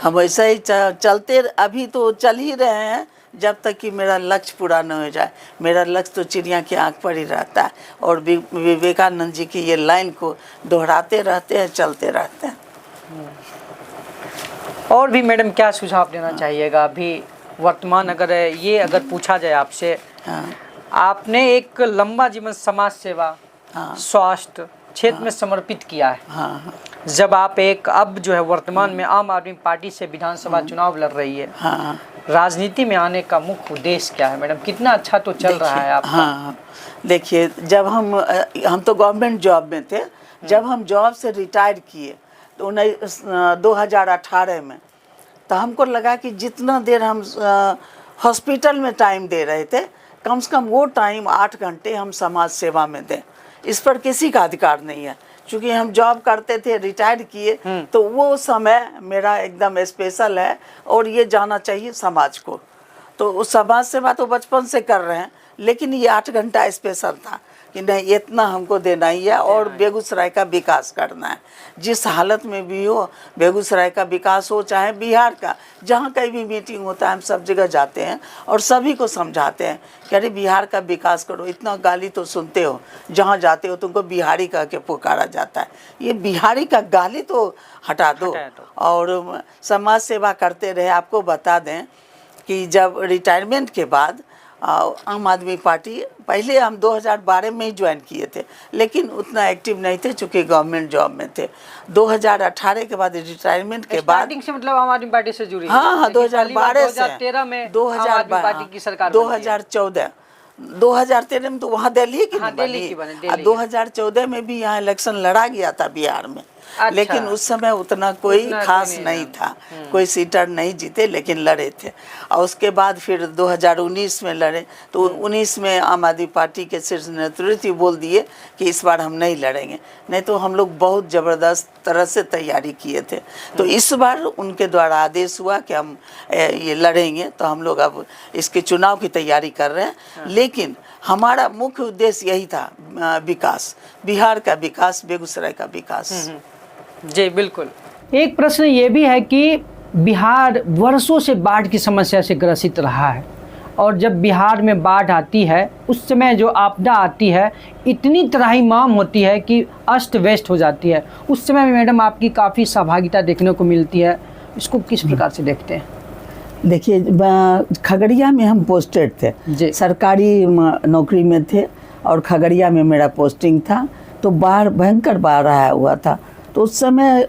हम वैसा ही चलते, अभी तो चल ही रहे हैं जब तक कि मेरा लक्ष्य पूरा न हो जाए। मेरा लक्ष्य तो चिड़िया की आंख पर ही रहता है और विवेकानंद जी की ये लाइन को दोहराते रहते हैं, चलते रहते हैं। और भी मैडम क्या सुझाव देना चाहिएगा अभी वर्तमान, अगर पूछा जाए आपसे, आपने एक लंबा जीवन समाज सेवा, स्वास्थ्य क्षेत्र में समर्पित किया है। जब आप अब जो है वर्तमान में आम आदमी पार्टी से विधानसभा चुनाव लड़ रही है, राजनीति में आने का मुख्य उद्देश्य क्या है मैडम? कितना अच्छा तो चल रहा है आपका। देखिए, जब हम तो गवर्नमेंट जॉब में थे, जब हम जॉब से रिटायर किए तो 2018 में, तो हमको लगा कि जितना देर हम हॉस्पिटल में टाइम दे रहे थे, कम से कम वो टाइम 8 घंटे हम समाज सेवा में दें। इस पर किसी का अधिकार नहीं है, क्योंकि हम जॉब करते थे, रिटायर किए, तो वो समय मेरा एकदम स्पेशल है और ये जाना चाहिए समाज को। तो समाज सेवा तो बचपन से कर रहे हैं, लेकिन ये 8 घंटा स्पेशल था कि नहीं इतना हमको देना ही है और बेगूसराय का विकास करना है। जिस हालत में भी हो, बेगूसराय का विकास हो चाहे बिहार का, जहाँ कहीं भी मीटिंग होता है हम सब जगह जाते हैं और सभी को समझाते हैं कि अरे बिहार का विकास करो। इतना गाली तो सुनते हो, जहाँ जाते हो तुमको बिहारी कह के पुकारा जाता है, ये बिहारी का गाली तो हटा दो और समाज सेवा करते रहे। आपको बता दें कि जब रिटायरमेंट के बाद आम आदमी पार्टी, पहले हम 2012 में ही ज्वाइन किए थे, लेकिन उतना एक्टिव नहीं थे चूँकि गवर्नमेंट जॉब में थे। 2018 के बाद रिटायरमेंट के बाद से मतलब आम आदमी पार्टी से जुड़ी? हाँ, 2012 से 2013 में 2012 पार्टी की सरकार, 2013 में तो वहाँ दिल्ली की बनी। 2014 में भी यहाँ इलेक्शन लड़ा गया था बिहार में, अच्छा। लेकिन उस समय उतना कोई उतना खास कोई नहीं था, कोई सीटर नहीं जीते, लेकिन लड़े थे। और उसके बाद फिर 2019 में लड़े, तो 19 में आम आदमी पार्टी के शीर्ष नेतृत्व बोल दिए कि इस बार हम नहीं लड़ेंगे, नहीं तो हम लोग बहुत ज़बरदस्त तरह से तैयारी किए थे। तो इस बार उनके द्वारा आदेश हुआ कि हम ये लड़ेंगे, तो हम लोग अब इसके चुनाव की तैयारी कर रहे हैं। लेकिन हमारा मुख्य उद्देश्य यही था, विकास, बिहार का विकास, बेगूसराय का विकास। जी बिल्कुल। एक प्रश्न ये भी है कि बिहार वर्षों से बाढ़ की समस्या से ग्रसित रहा है, और जब बिहार में बाढ़ आती है उस समय जो आपदा आती है इतनी त्राहिमाम होती है कि अस्त व्यस्त हो जाती है। उस समय मैडम आपकी काफ़ी सहभागिता देखने को मिलती है, इसको किस प्रकार से देखते हैं? देखिए, खगड़िया में हम पोस्टेड थे, सरकारी नौकरी में थे, और खगड़िया में मेरा पोस्टिंग था। तो बाढ़, भयंकर बाढ़ आया हुआ था। तो उस समय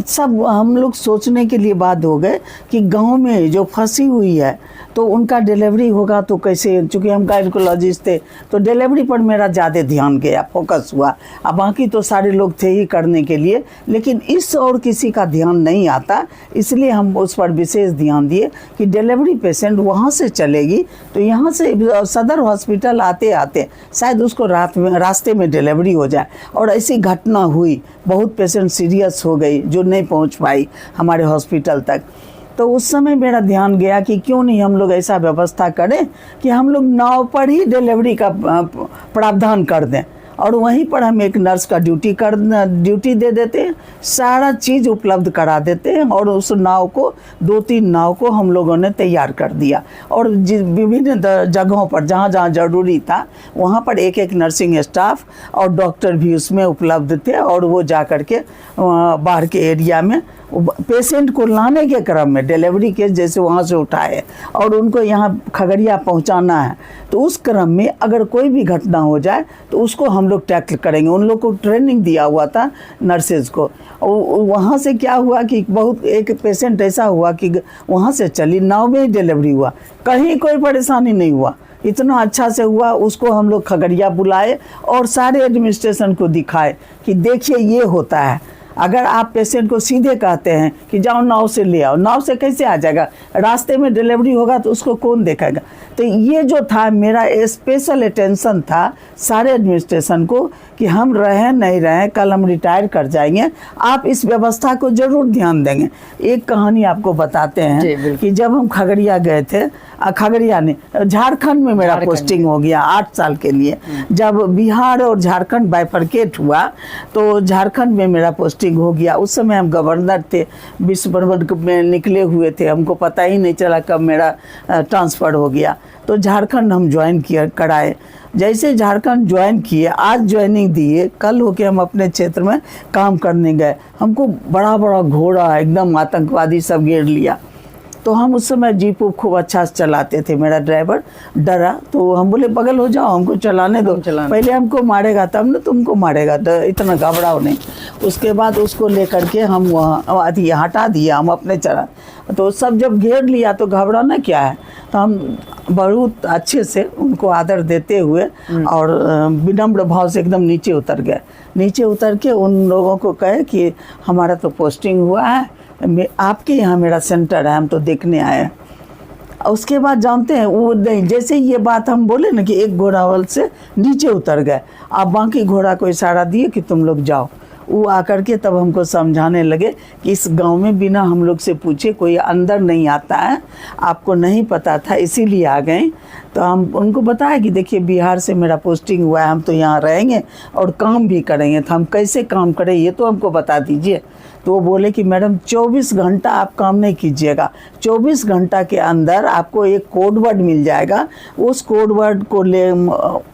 सब हम लोग सोचने के लिए बाध्य हो गए कि गांव में जो फंसी हुई है तो उनका डिलीवरी होगा तो कैसे, चूँकि हम गायकोलॉजिस्ट थे तो डिलीवरी पर मेरा ज़्यादा ध्यान गया, फोकस हुआ। अब बाकी तो सारे लोग थे ही करने के लिए, लेकिन इस और किसी का ध्यान नहीं आता, इसलिए हम उस पर विशेष ध्यान दिए कि डिलीवरी पेशेंट वहाँ से चलेगी तो यहाँ से सदर हॉस्पिटल आते आते शायद उसको रास्ते में डिलीवरी हो जाए। और ऐसी घटना हुई, बहुत पेशेंट सीरियस हो गई जो नहीं पहुँच पाई हमारे हॉस्पिटल तक। तो उस समय मेरा ध्यान गया कि क्यों नहीं हम लोग ऐसा व्यवस्था करें कि हम लोग नाव पर ही डिलीवरी का प्रावधान कर दें, और वहीं पर हम एक नर्स का ड्यूटी दे देते हैं, सारा चीज़ उपलब्ध करा देते हैं। और उस नाव को, 2-3 नाव को हम लोगों ने तैयार कर दिया, और विभिन्न जगहों पर जहाँ जहाँ ज़रूरी था वहाँ पर एक नर्सिंग स्टाफ और डॉक्टर भी उसमें उपलब्ध थे। और वो जा कर के बाहर के एरिया में पेशेंट को लाने के क्रम में, डिलीवरी केस जैसे वहाँ से उठाए और उनको यहाँ खगड़िया पहुँचाना है, तो उस क्रम में अगर कोई भी घटना हो जाए तो उसको हम लोग टैकल करेंगे। उन लोग को ट्रेनिंग दिया हुआ था नर्सेज को। और वहाँ से क्या हुआ कि बहुत एक पेशेंट ऐसा हुआ कि वहाँ से चली नाव में ही डिलीवरी हुआ, कहीं कोई परेशानी नहीं हुआ, इतना अच्छा से हुआ। उसको हम लोग खगड़िया बुलाए और सारे एडमिनिस्ट्रेशन को दिखाए कि देखिए ये होता है। अगर आप पेशेंट को सीधे कहते हैं कि जाओ नाव से ले आओ, नाव से कैसे आ जाएगा, रास्ते में डिलीवरी होगा तो उसको कौन देखेगा। तो ये जो था मेरा स्पेशल अटेंशन था सारे एडमिनिस्ट्रेशन को कि हम रहें नहीं रहें, कल हम रिटायर कर जाएंगे, आप इस व्यवस्था को जरूर ध्यान देंगे। एक कहानी आपको बताते हैं कि जब हम खगड़िया गए थे, खगड़िया ने झारखंड में मेरा पोस्टिंग हो गया 8 साल के लिए। जब बिहार और झारखंड बाइफरकेट हुआ तो झारखंड में मेरा पोस्टिंग हो गया। उस समय हम गवर्नर थे, विश्व भ्रमण में निकले हुए थे, हमको पता ही नहीं चला कब मेरा ट्रांसफ़र हो गया। तो झारखंड हम ज्वाइन कराए। जैसे झारखंड ज्वाइन किए, आज ज्वाइनिंग दिए, कल होके हम अपने क्षेत्र में काम करने गए, हमको बड़ा बड़ा घोड़ा एकदम आतंकवादी सब घेर लिया। तो हम उस समय जीप खूब अच्छा से चलाते थे, मेरा ड्राइवर डरा तो हम बोले बगल हो जाओ, हमको चलाने दो, पहले हमको मारेगा तब ना तुमको मारेगा, तो इतना घबराओ नहीं। उसके बाद उसको लेकर के हम वहाँ हटा दिया, हम अपने चला। तो सब जब घेर लिया तो घबराना क्या है, तो हम बहुत अच्छे से उनको आदर देते हुए और विनम्र भाव से एकदम नीचे उतर गए। नीचे उतर के उन लोगों को कहे कि हमारा तो पोस्टिंग हुआ है, आपके यहाँ मेरा सेंटर है, हम तो देखने आए हैं। उसके बाद जानते हैं वो नहीं, जैसे ये बात हम बोले ना कि एक घोड़ावल से नीचे उतर गए, आप बाकी घोड़ा को इशारा दिए कि तुम लोग जाओ। वो आकर के तब हमको समझाने लगे कि इस गांव में बिना हम लोग से पूछे कोई अंदर नहीं आता है, आपको नहीं पता था इसीलिए आ गए। तो हम उनको बताया कि देखिए बिहार से मेरा पोस्टिंग हुआ है, हम तो यहाँ रहेंगे और काम भी करेंगे, तो हम कैसे काम करें ये तो हमको बता दीजिए। तो वो बोले कि मैडम 24 घंटा आप काम नहीं कीजिएगा, 24 घंटा के अंदर आपको एक कोड वर्ड मिल जाएगा, उस कोड वर्ड को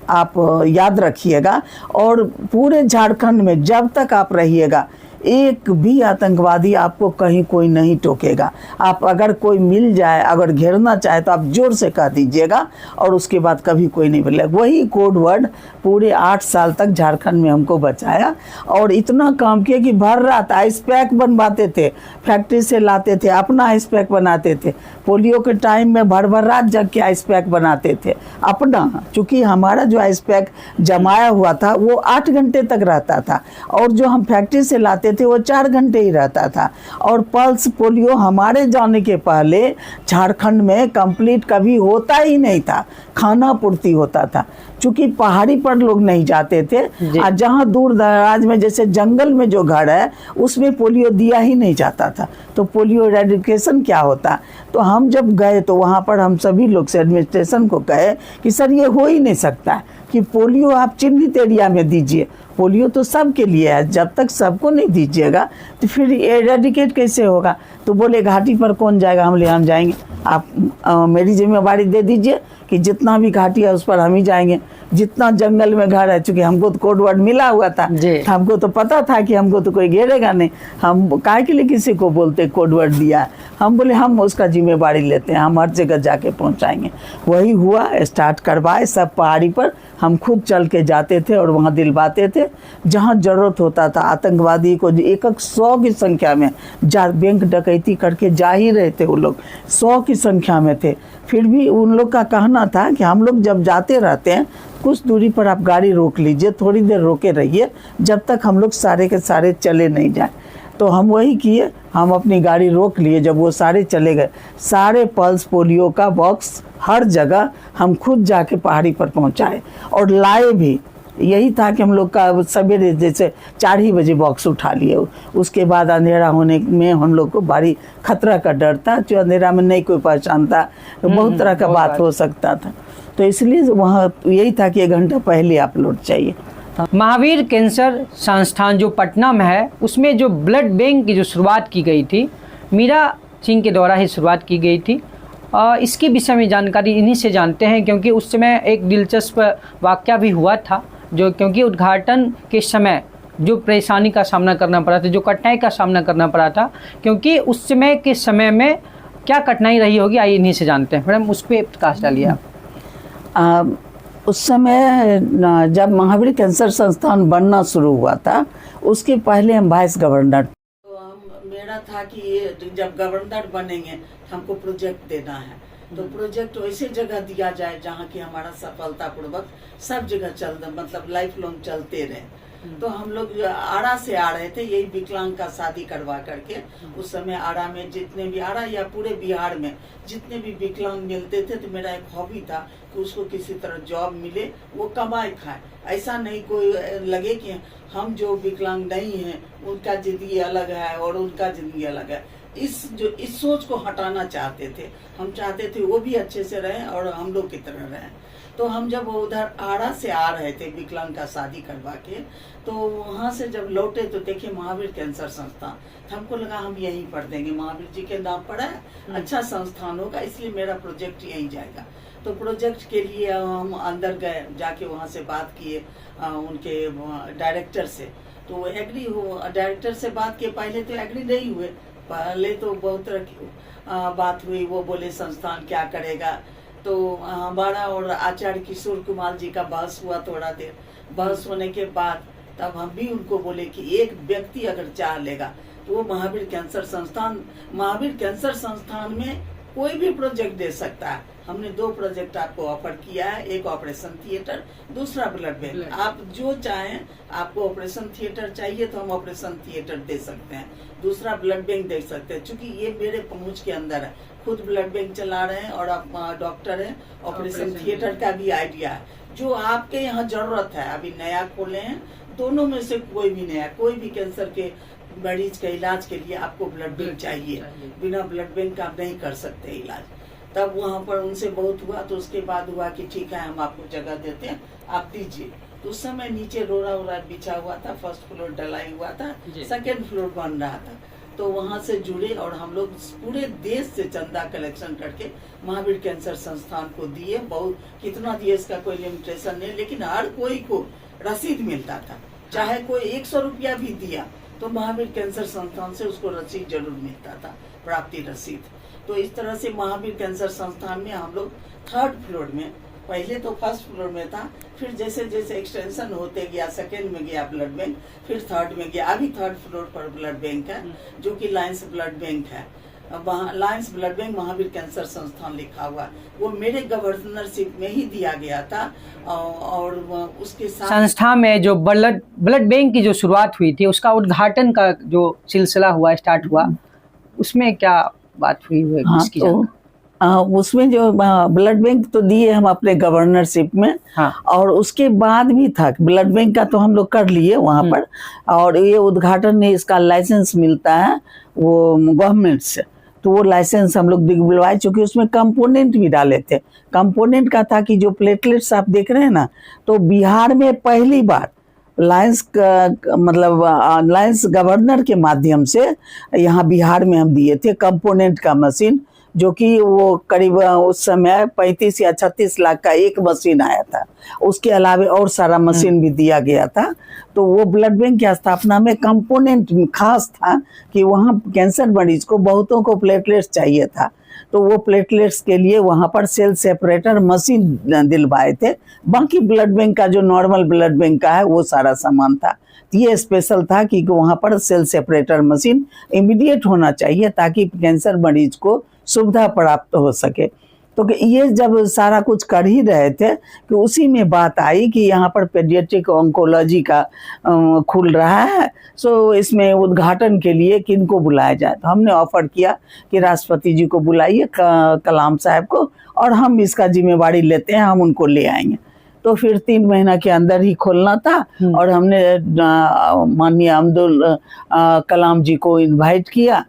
आप याद रखिएगा और पूरे झारखंड में जब तक आप रहिएगा एक भी आतंकवादी आपको कहीं कोई नहीं टोकेगा। आप अगर कोई मिल जाए, अगर घेरना चाहे तो आप जोर से कह दीजिएगा और उसके बाद कभी कोई नहीं मिलेगा। वही कोड वर्ड पूरे 8 साल तक झारखंड में हमको बचाया और इतना काम किया कि भर रात आइस पैक बनवाते थे, फैक्ट्री से लाते थे, अपना आइस पैक बनाते थे। पोलियो के टाइम में भर रात जग के आइस पैक बनाते थे अपना, चूँकि हमारा जो आइस पैक जमाया हुआ था वो 8 घंटे तक रहता था और जो हम फैक्ट्री से लाते थे वो 4 घंटे ही रहता था। और पल्स पोलियो हमारे जाने के पहले झारखंड में कंप्लीट कभी होता ही नहीं था, खाना पूर्ति होता था, क्योंकि पहाड़ी पर लोग नहीं जाते थे। और जहाँ दूर दराज में जैसे जंगल में जो घर है उसमें पोलियो दिया ही नहीं जाता था। तो पोलियो एरेडिकेशन क्या होता, तो हम जब गए तो वहाँ पर हम सभी लोग से एडमिनिस्ट्रेशन को कहे कि सर ये हो ही नहीं सकता कि पोलियो आप चिन्हित एरिया में दीजिए, पोलियो तो सबके लिए है, जब तक सबको नहीं दीजिएगा तो फिर एरेडिकेट कैसे होगा। तो बोले घाटी पर कौन जाएगा, हम जाएंगे, आप मेरी जिम्मेवारी दे दीजिए कि जितना भी घाटी है उस पर हम ही जाएंगे, जितना जंगल में घर है, चूँकि हमको तो कोड वर्ड मिला हुआ था, हमको तो पता था कि हमको तो कोई घेरेगा नहीं, हम काहे के लिए किसी को बोलते कोड वर्ड दिया। हम बोले हम उसका जिम्मेवारी लेते हैं, हम हर जगह जाके पहुंचाएंगे। वही हुआ, स्टार्ट करवाए, सब पहाड़ी पर हम खुद चल के जाते थे और वहाँ दिलवाते थे जहाँ ज़रूरत होता था। आतंकवादी को 100 की संख्या में बैंक डकैती करके जा ही रहे थे, वो लोग 100 की संख्या में थे। फिर भी उन लोग का कहना था कि हम लोग जब जाते रहते हैं कुछ दूरी पर आप गाड़ी रोक लीजिए, थोड़ी देर रोके रहिए जब तक हम लोग सारे के सारे चले नहीं जाए। तो हम वही किए, हम अपनी गाड़ी रोक लिए, जब वो सारे चले गए, सारे पल्स पोलियो का बॉक्स हर जगह हम खुद जाके पहाड़ी पर पहुंचाए और लाए भी। यही था कि हम लोग का सवेरे जैसे 4 ही बजे बॉक्स उठा लिए, उसके बाद अंधेरा होने में हम लोग को भारी खतरा का डर था, जो अंधेरा में नहीं कोई पहचानता, तो बहुत तरह का बात हो सकता था। तो इसलिए वहाँ यही था कि 1 घंटा पहले आप लौट चाहिए। महावीर कैंसर संस्थान जो पटना में है, उसमें जो ब्लड बैंक की जो शुरुआत की गई थी, मीरा सिंह के द्वारा ही शुरुआत की गई थी। इसके विषय में जानकारी इन्हीं से जानते हैं, क्योंकि उस समय एक दिलचस्प वाक़या भी हुआ था, जो क्योंकि उद्घाटन के समय जो परेशानी का सामना करना पड़ा था, जो कठिनाई का सामना करना पड़ा था, क्योंकि उस समय के समय में क्या कठिनाई रही होगी, आइए इन्हीं से जानते हैं। मैडम उस पर प्रकाश डालिए आप। उस समय जब महावीर कैंसर संस्थान बनना शुरू हुआ था, उसके पहले हम वाइस गवर्नर, तो मेरा था कि ये जब गवर्नर बनेंगे तो हमको प्रोजेक्ट देना है, तो प्रोजेक्ट वैसे जगह दिया जाए जहाँ की हमारा सफलतापूर्वक सब जगह मतलब लाइफ लॉन्ग चलते रहे। तो हम लोग आरा से आ रहे थे, यही विकलांग का शादी करवा करके। उस समय आरा में जितने भी, आरा या पूरे बिहार में जितने भी विकलांग मिलते थे, तो मेरा एक हॉबी था कि उसको किसी तरह जॉब मिले, वो कमाए खाए। ऐसा नहीं कोई लगे कि हम जो विकलांग नहीं हैं उनका जिंदगी अलग है और उनका जिंदगी अलग है। इस सोच को हटाना चाहते थे। हम चाहते थे वो भी अच्छे से रहें और हम लोग की तरह रहें। तो हम जब उधर आरा से आ रहे थे विकलांग का शादी करवा के, तो वहाँ से जब लौटे तो देखिए महावीर कैंसर संस्थान, तो हमको लगा हम यहीं पढ़ देंगे, महावीर जी के नाम पड़ा है, अच्छा संस्थान होगा, इसलिए मेरा प्रोजेक्ट यहीं जाएगा। तो प्रोजेक्ट के लिए हम अंदर गए, जाके वहाँ से बात किए उनके डायरेक्टर से, तो वो एग्री हो। डायरेक्टर से बात किए, पहले तो एग्री नहीं हुए, पहले तो बहुत तरह की बात हुई। वो बोले संस्थान क्या करेगा, तो हमारा और आचार्य किशोर कुमार जी का बहस हुआ थोड़ा देर। बहस होने के बाद तब हम भी उनको बोले कि एक व्यक्ति अगर चाह लेगा तो वो महावीर कैंसर संस्थान में कोई भी प्रोजेक्ट दे सकता है। हमने 2 प्रोजेक्ट आपको ऑफर किया है, एक ऑपरेशन थिएटर, दूसरा ब्लड बैंक। आप जो चाहें, आपको ऑपरेशन थिएटर चाहिए तो हम ऑपरेशन थिएटर दे सकते हैं, दूसरा ब्लड बैंक दे सकते हैं, क्योंकि ये मेरे पहुंच के अंदर है। खुद ब्लड बैंक चला रहे हैं और आप डॉक्टर हैं, ऑपरेशन थिएटर का भी आइडिया है। जो आपके यहाँ जरूरत है, अभी नया खोले हैं, दोनों में से कोई भी नया, कोई भी कैंसर के मरीज के इलाज के लिए आपको ब्लड बैंक चाहिए, बिना ब्लड बैंक का आप नहीं कर सकते इलाज। तब वहाँ पर उनसे बहुत हुआ, तो उसके बाद हुआ कि ठीक है हम आपको जगह देते हैं, आप दीजिए। तो उस समय नीचे रोड़ा वोड़ा बिछा हुआ था, फर्स्ट फ्लोर ढलाई हुआ था, सेकेंड फ्लोर बन रहा था। तो वहाँ से जुड़े और हम लोग पूरे देश से चंदा कलेक्शन करके महावीर कैंसर संस्थान को दिए। बहुत कितना दिए इसका कोई लिमिटेशन नहीं, लेकिन हर कोई को रसीद मिलता था, चाहे कोई 100 रुपया भी दिया तो महावीर कैंसर संस्थान से उसको रसीद जरूर मिलता था, प्राप्ति रसीद। तो इस तरह से महावीर कैंसर संस्थान में हम लोग 3rd फ्लोर में, पहले तो 1st फ्लोर में था, फिर जैसे जैसे एक्सटेंशन होते गया 2nd में गया ब्लड बैंक, फिर 3rd में गया, अभी 3rd फ्लोर पर ब्लड बैंक है, जो कि लायंस ब्लड बैंक है। वहाँ Lions blood bank Mahavir cancer संस्थान लिखा हुआ, वो मेरे गवर्नरशिप में ही दिया गया था। और उसके साथ संस्था में जो ब्लड बैंक की जो शुरुआत हुई थी, उसका उद्घाटन का जो सिलसिला हुआ, स्टार्ट हुआ, उसमें क्या बात हुई है? हाँ, इसकी तो उसमें जो ब्लड बैंक तो दिए हम अपने गवर्नरशिप में। हाँ। और उसके बाद भी था ब्लड बैंक का तो हम लोग कर लिए वहाँ पर। और ये उद्घाटन में इसका लाइसेंस मिलता है वो गवर्नमेंट से, तो वो लाइसेंस हम लोग दिलवाए, चूंकि उसमें कंपोनेंट भी डाले थे। कंपोनेंट का था कि जो प्लेटलेट्स आप देख रहे हैं ना, तो बिहार में पहली बार लायंस मतलब लायंस गवर्नर के माध्यम से यहाँ बिहार में हम दिए थे कंपोनेंट का मशीन, जो कि वो करीब उस समय 35 या 36 लाख का एक मशीन आया था। उसके अलावा और सारा मशीन भी दिया गया था। तो वो ब्लड बैंक की स्थापना में कंपोनेंट खास था कि वहाँ कैंसर मरीज को बहुतों को प्लेटलेट्स चाहिए था, तो वो प्लेटलेट्स के लिए वहाँ पर सेल सेपरेटर मशीन दिलवाए थे। बाकी ब्लड बैंक का जो नॉर्मल ब्लड बैंक का है वो सारा सामान था। ये स्पेशल था कि वहाँ पर सेल सेपरेटर मशीन इमीडिएट होना चाहिए ताकि कैंसर मरीज को सुविधा प्राप्त हो सके। तो ये जब सारा कुछ कर ही रहे थे कि उसी में बात आई कि यहाँ पर पेडियाट्रिक ऑन्कोलॉजी का खुल रहा है, सो इसमें उद्घाटन के लिए किनको बुलाया जाए। तो हमने ऑफर किया कि राष्ट्रपति जी को बुलाइए, कलाम साहब को, और हम इसका जिम्मेवारी लेते हैं, हम उनको ले आएंगे। तो फिर 3 महीना के अंदर ही खोलना था। और हमने माननीय अब्दुल कलाम जी को इनवाइट किया।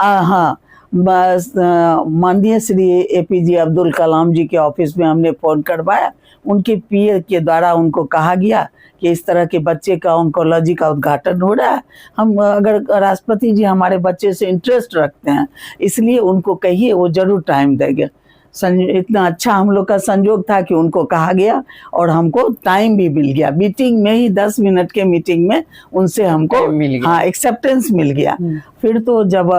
हाँ, बस माननीय श्री APJ अब्दुल कलाम जी के ऑफिस में हमने फ़ोन करवाया। उनके पीए के द्वारा उनको कहा गया कि इस तरह के बच्चे का ऑन्कोलॉजी का उद्घाटन हो रहा है, हम अगर राष्ट्रपति जी हमारे बच्चे से इंटरेस्ट रखते हैं, इसलिए उनको कहिए, वो जरूर टाइम देंगे। इतना अच्छा हम लोग का संयोग था कि उनको कहा गया और हमको टाइम भी मिल गया। मीटिंग में ही 10 मिनट के मीटिंग में उनसे हमको हाँ एक्सेप्टेंस मिल गया। फिर तो जब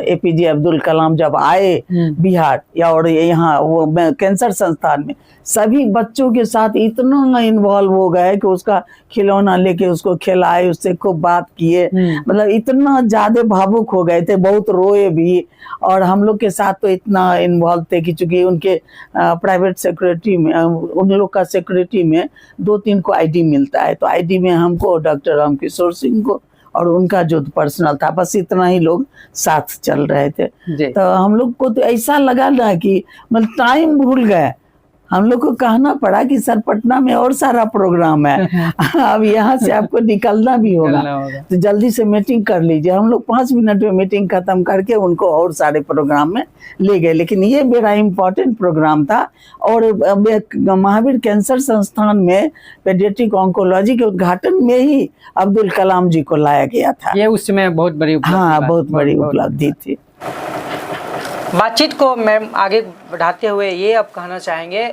APJ अब्दुल कलाम जब आए बिहार या और यहाँ वो कैंसर संस्थान में, सभी बच्चों के साथ इतना इन्वॉल्व हो गए कि उसका खिलौना लेके उसको खिलाए, उससे खूब बात किए, मतलब इतना ज्यादा भावुक हो गए थे, बहुत रोए भी। और हम लोग के साथ तो इतना इन्वॉल्व थे कि चूंकि उनके प्राइवेट सेक्रेटरी में, उन लोग का सेक्रेटरी में 2-3 को ID मिलता है, तो ID में हमको, डॉक्टर रामकिशोर सिंह को और उनका जो पर्सनल था, बस इतना ही लोग साथ चल रहे थे। तो हम लोग को तो ऐसा लगा ना कि मतलब टाइम भूल गए। हम लोग को कहना पड़ा कि सर पटना में और सारा प्रोग्राम है, अब यहाँ से आपको निकलना भी होगा, तो जल्दी से मीटिंग कर लीजिए। हम लोग 5 मिनट में मीटिंग खत्म करके उनको और सारे प्रोग्राम में ले गए। लेकिन ये बड़ा इम्पोर्टेंट प्रोग्राम था। और महावीर कैंसर संस्थान में पेडियाट्रिक ऑन्कोलॉजी के उद्घाटन में ही अब्दुल कलाम जी को लाया गया था। ये उस समय बहुत बड़ी हाँ, बहुत बड़ी उपलब्धि थी। बातचीत को मैम आगे बढ़ाते हुए ये अब कहना चाहेंगे,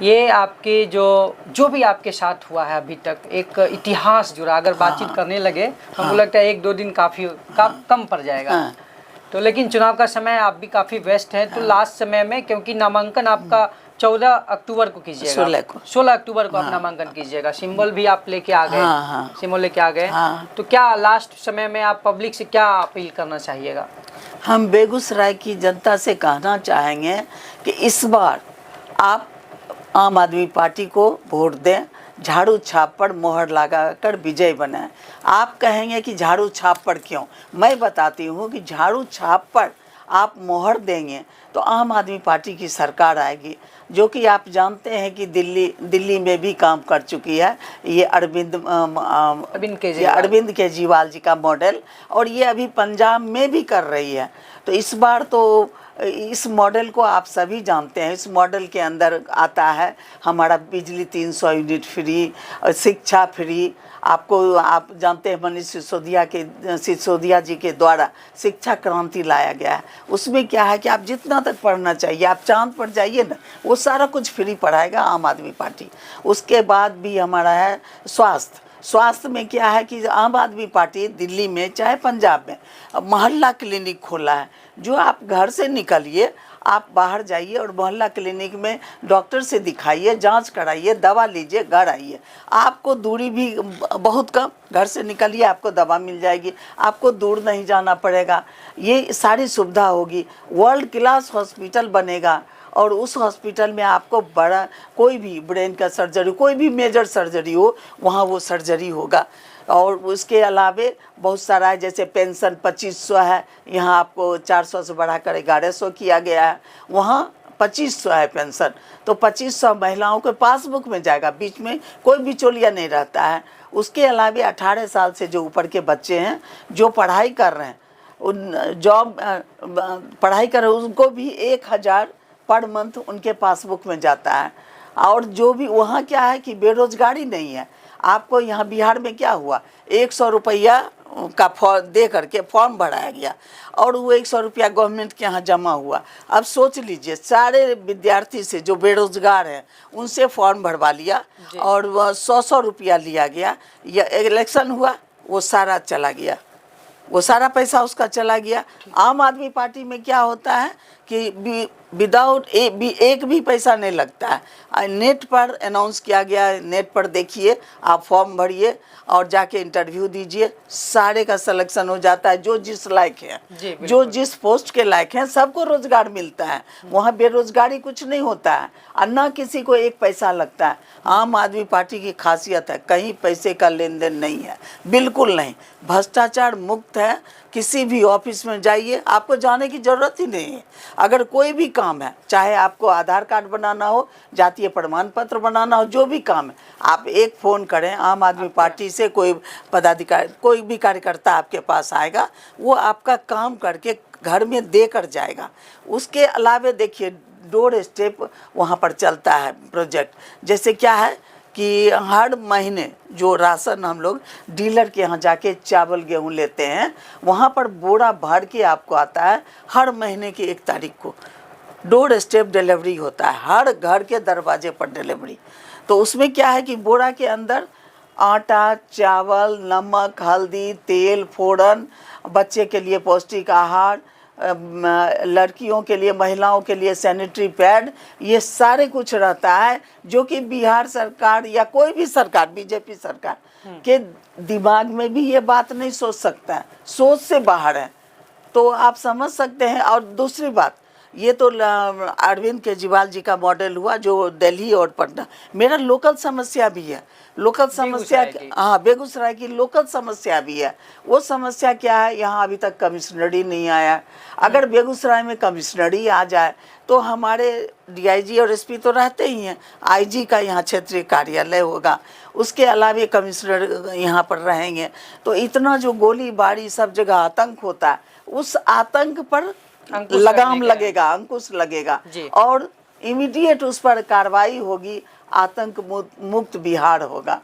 ये आपके जो भी आपके साथ हुआ है अभी तक, एक इतिहास जुड़ा, अगर बातचीत करने लगे हमको लगता है 1-2 दिन काफ़ी कम पड़ जाएगा। तो लेकिन चुनाव का समय, आप भी काफ़ी व्यस्त हैं, तो लास्ट समय में, क्योंकि नामांकन आपका 14 अक्टूबर को कीजिएगा, 16 अक्टूबर को आप नामांकन कीजिएगा, सिंबल भी आप लेके आ गए, सिंबल लेके आ गए, तो क्या लास्ट समय में आप पब्लिक से क्या अपील करना चाहिएगा? हम बेगूसराय की जनता से कहना चाहेंगे कि इस बार आप आम आदमी पार्टी को वोट दें, झाड़ू छाप पर मोहर लगाकर विजय बनाएं। आप कहेंगे कि झाड़ू छाप पर क्यों? मैं बताती हूँ कि झाड़ू छाप पर आप मोहर देंगे तो आम आदमी पार्टी की सरकार आएगी, जो कि आप जानते हैं कि दिल्ली में भी काम कर चुकी है ये अरविंद केजरीवाल जी का मॉडल, और ये अभी पंजाब में भी कर रही है। तो इस बार तो इस मॉडल को आप सभी जानते हैं। इस मॉडल के अंदर आता है हमारा बिजली 300 यूनिट फ्री, शिक्षा फ्री। आप जानते हैं मनीष सिसोदिया जी के द्वारा शिक्षा क्रांति लाया गया है। उसमें क्या है कि आप जितना तक पढ़ना चाहिए, आप चांद पर जाइए ना, वो सारा कुछ फ्री पढ़ाएगा आम आदमी पार्टी। उसके बाद भी हमारा है स्वास्थ्य में क्या है कि आम आदमी पार्टी दिल्ली में चाहे पंजाब में मोहल्ला क्लिनिक खोला है, जो आप घर से निकलिए, आप बाहर जाइए और मोहल्ला क्लिनिक में डॉक्टर से दिखाइए, जांच कराइए, दवा लीजिए, घर आइए। आपको दूरी भी बहुत कम, घर से निकलिए आपको दवा मिल जाएगी, आपको दूर नहीं जाना पड़ेगा, ये सारी सुविधा होगी। वर्ल्ड क्लास हॉस्पिटल बनेगा और उस हॉस्पिटल में आपको बड़ा कोई भी ब्रेन का सर्जरी, कोई भी मेजर सर्जरी हो, वहाँ वो सर्जरी होगा। और उसके अलावे बहुत सारा है, जैसे पेंशन 2500 है, यहाँ आपको 400 से बढ़ाकर 1100 किया गया है, वहाँ 2500 है पेंशन। तो 2500 महिलाओं के पासबुक में जाएगा, बीच में कोई बिचौलिया नहीं रहता है। उसके अलावे 18 साल से जो ऊपर के बच्चे हैं जो पढ़ाई कर रहे हैं, उन जॉब पढ़ाई कर रहे हैं, उनको भी 1000 पर मंथ उनके पासबुक में जाता है। और जो भी वहाँ क्या है कि बेरोजगारी नहीं है। आपको यहाँ बिहार में क्या हुआ, 100 रुपया का फॉर्म दे करके फॉर्म भराया गया और वो 100 रुपया गवर्नमेंट के यहाँ जमा हुआ। अब सोच लीजिए, सारे विद्यार्थी से जो बेरोजगार हैं उनसे फॉर्म भरवा लिया और वह 100 रुपया लिया गया, या इलेक्शन हुआ वो सारा चला गया, वो सारा पैसा उसका चला गया। आम आदमी पार्टी में क्या होता है कि विदाउट एक भी पैसा नहीं लगता है। नेट पर अनाउंस किया गया है, नेट पर देखिए, आप फॉर्म भरिए और जाके इंटरव्यू दीजिए, सारे का सिलेक्शन हो जाता है। जो जिस लायक है, जो जिस पोस्ट के लायक हैं, सबको रोजगार मिलता है। वहाँ बेरोजगारी कुछ नहीं होता है और ना किसी को एक पैसा लगता है। आम आदमी पार्टी की खासियत है, कहीं पैसे का लेन देन नहीं है, बिल्कुल नहीं, भ्रष्टाचार मुक्त है। किसी भी ऑफिस में जाइए, आपको जाने की ज़रूरत ही नहीं है। अगर कोई भी काम है, चाहे आपको आधार कार्ड बनाना हो, जातीय प्रमाण पत्र बनाना हो, जो भी काम है, आप एक फ़ोन करें, आम आदमी पार्टी से कोई पदाधिकारी, कोई भी कार्यकर्ता आपके पास आएगा, वो आपका काम करके घर में दे कर जाएगा। उसके अलावे देखिए, डोर स्टेप वहाँ पर चलता है प्रोजेक्ट। जैसे क्या है कि हर महीने जो राशन हम लोग डीलर के यहाँ जाके चावल गेहूँ लेते हैं, वहाँ पर बोरा भर के आपको आता है। हर महीने की 1 तारीख को डोर स्टेप डिलीवरी होता है, हर घर के दरवाजे पर डिलीवरी। तो उसमें क्या है कि बोरा के अंदर आटा, चावल, नमक, हल्दी, तेल, फोड़न, बच्चे के लिए पौष्टिक आहार, लड़कियों के लिए, महिलाओं के लिए सैनिटरी पैड, ये सारे कुछ रहता है, जो कि बिहार सरकार या कोई भी सरकार, बीजेपी सरकार के दिमाग में भी ये बात नहीं सोच सकता है, सोच से बाहर है। तो आप समझ सकते हैं। और दूसरी बात, ये तो अरविंद केजरीवाल जी का मॉडल हुआ जो दिल्ली और पटना। मेरा लोकल समस्या भी है, लोकल समस्या, हाँ, बेगूसराय की लोकल समस्या भी है। वो समस्या क्या है, यहाँ अभी तक कमिश्नरी नहीं आया। अगर बेगूसराय में कमिश्नरी आ जाए तो हमारे डीआईजी और एसपी तो रहते ही हैं, आईजी का यहाँ क्षेत्रीय कार्यालय होगा, उसके अलावा कमिश्नर यहाँ पर रहेंगे। तो इतना जो गोलीबारी सब जगह आतंक होता है, उस आतंक पर लगाम लगेगा, अंकुश लगेगा और इमीडिएट उस पर कार्रवाई होगी। आतंक मुक्त बिहार होगा,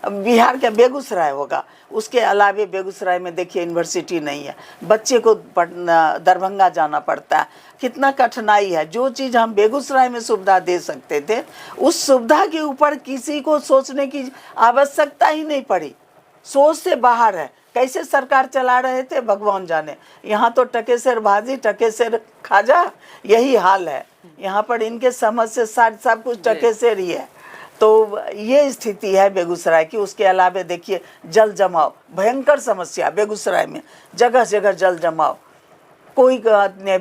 बिहार का बेगूसराय होगा। उसके अलावे बेगूसराय में देखिए यूनिवर्सिटी नहीं है, बच्चे को दरभंगा जाना पड़ता है, कितना कठिनाई है। जो चीज़ हम बेगूसराय में सुविधा दे सकते थे, उस सुविधा के ऊपर किसी को सोचने की आवश्यकता ही नहीं पड़ी, सोच से बाहर है। कैसे सरकार चला रहे थे भगवान जाने। यहाँ तो टके सेर भाजी, टके सेर खाजा, यही हाल है यहाँ पर। इनके समझ से सब कुछ टके सेर ही है। तो ये स्थिति है बेगूसराय की। उसके अलावा देखिए, जल जमाव भयंकर समस्या बेगूसराय में, जगह जगह जल जमाव, कोई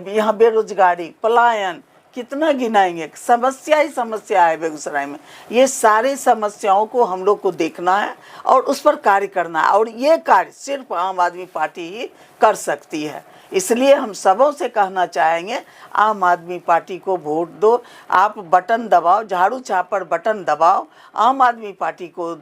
यहाँ बेरोजगारी, पलायन, कितना गिनाएंगे, समस्या ही समस्या है बेगूसराय में। ये सारी समस्याओं को हम लोग को देखना है और उस पर कार्य करना है, और ये कार्य सिर्फ आम आदमी पार्टी ही कर सकती है। इसलिए हम सबों से कहना चाहेंगे, आम आदमी पार्टी को वोट दो। आप बटन दबाओ, झाड़ू छाप पर बटन दबाओ, आम आदमी पार्टी को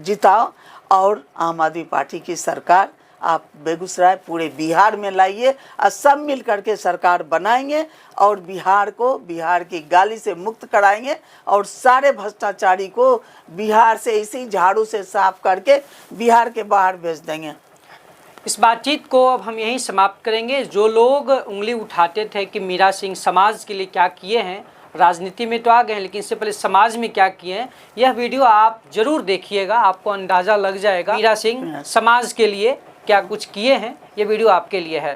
जिताओ और आम आदमी पार्टी की सरकार आप बेगूसराय पूरे बिहार में लाइए और सब मिल करके सरकार बनाएंगे और बिहार को बिहार की गाली से मुक्त कराएंगे और सारे भ्रष्टाचारी को बिहार से इसी झाड़ू से साफ करके बिहार के बाहर भेज देंगे। इस बातचीत को अब हम यहीं समाप्त करेंगे। जो लोग उंगली उठाते थे कि मीरा सिंह समाज के लिए क्या किए हैं, राजनीति में तो आ गए हैं लेकिन इससे पहले समाज में क्या किए हैं, यह वीडियो आप जरूर देखिएगा, आपको अंदाज़ा लग जाएगा मीरा सिंह समाज के लिए क्या कुछ किए हैं। ये वीडियो आपके लिए है।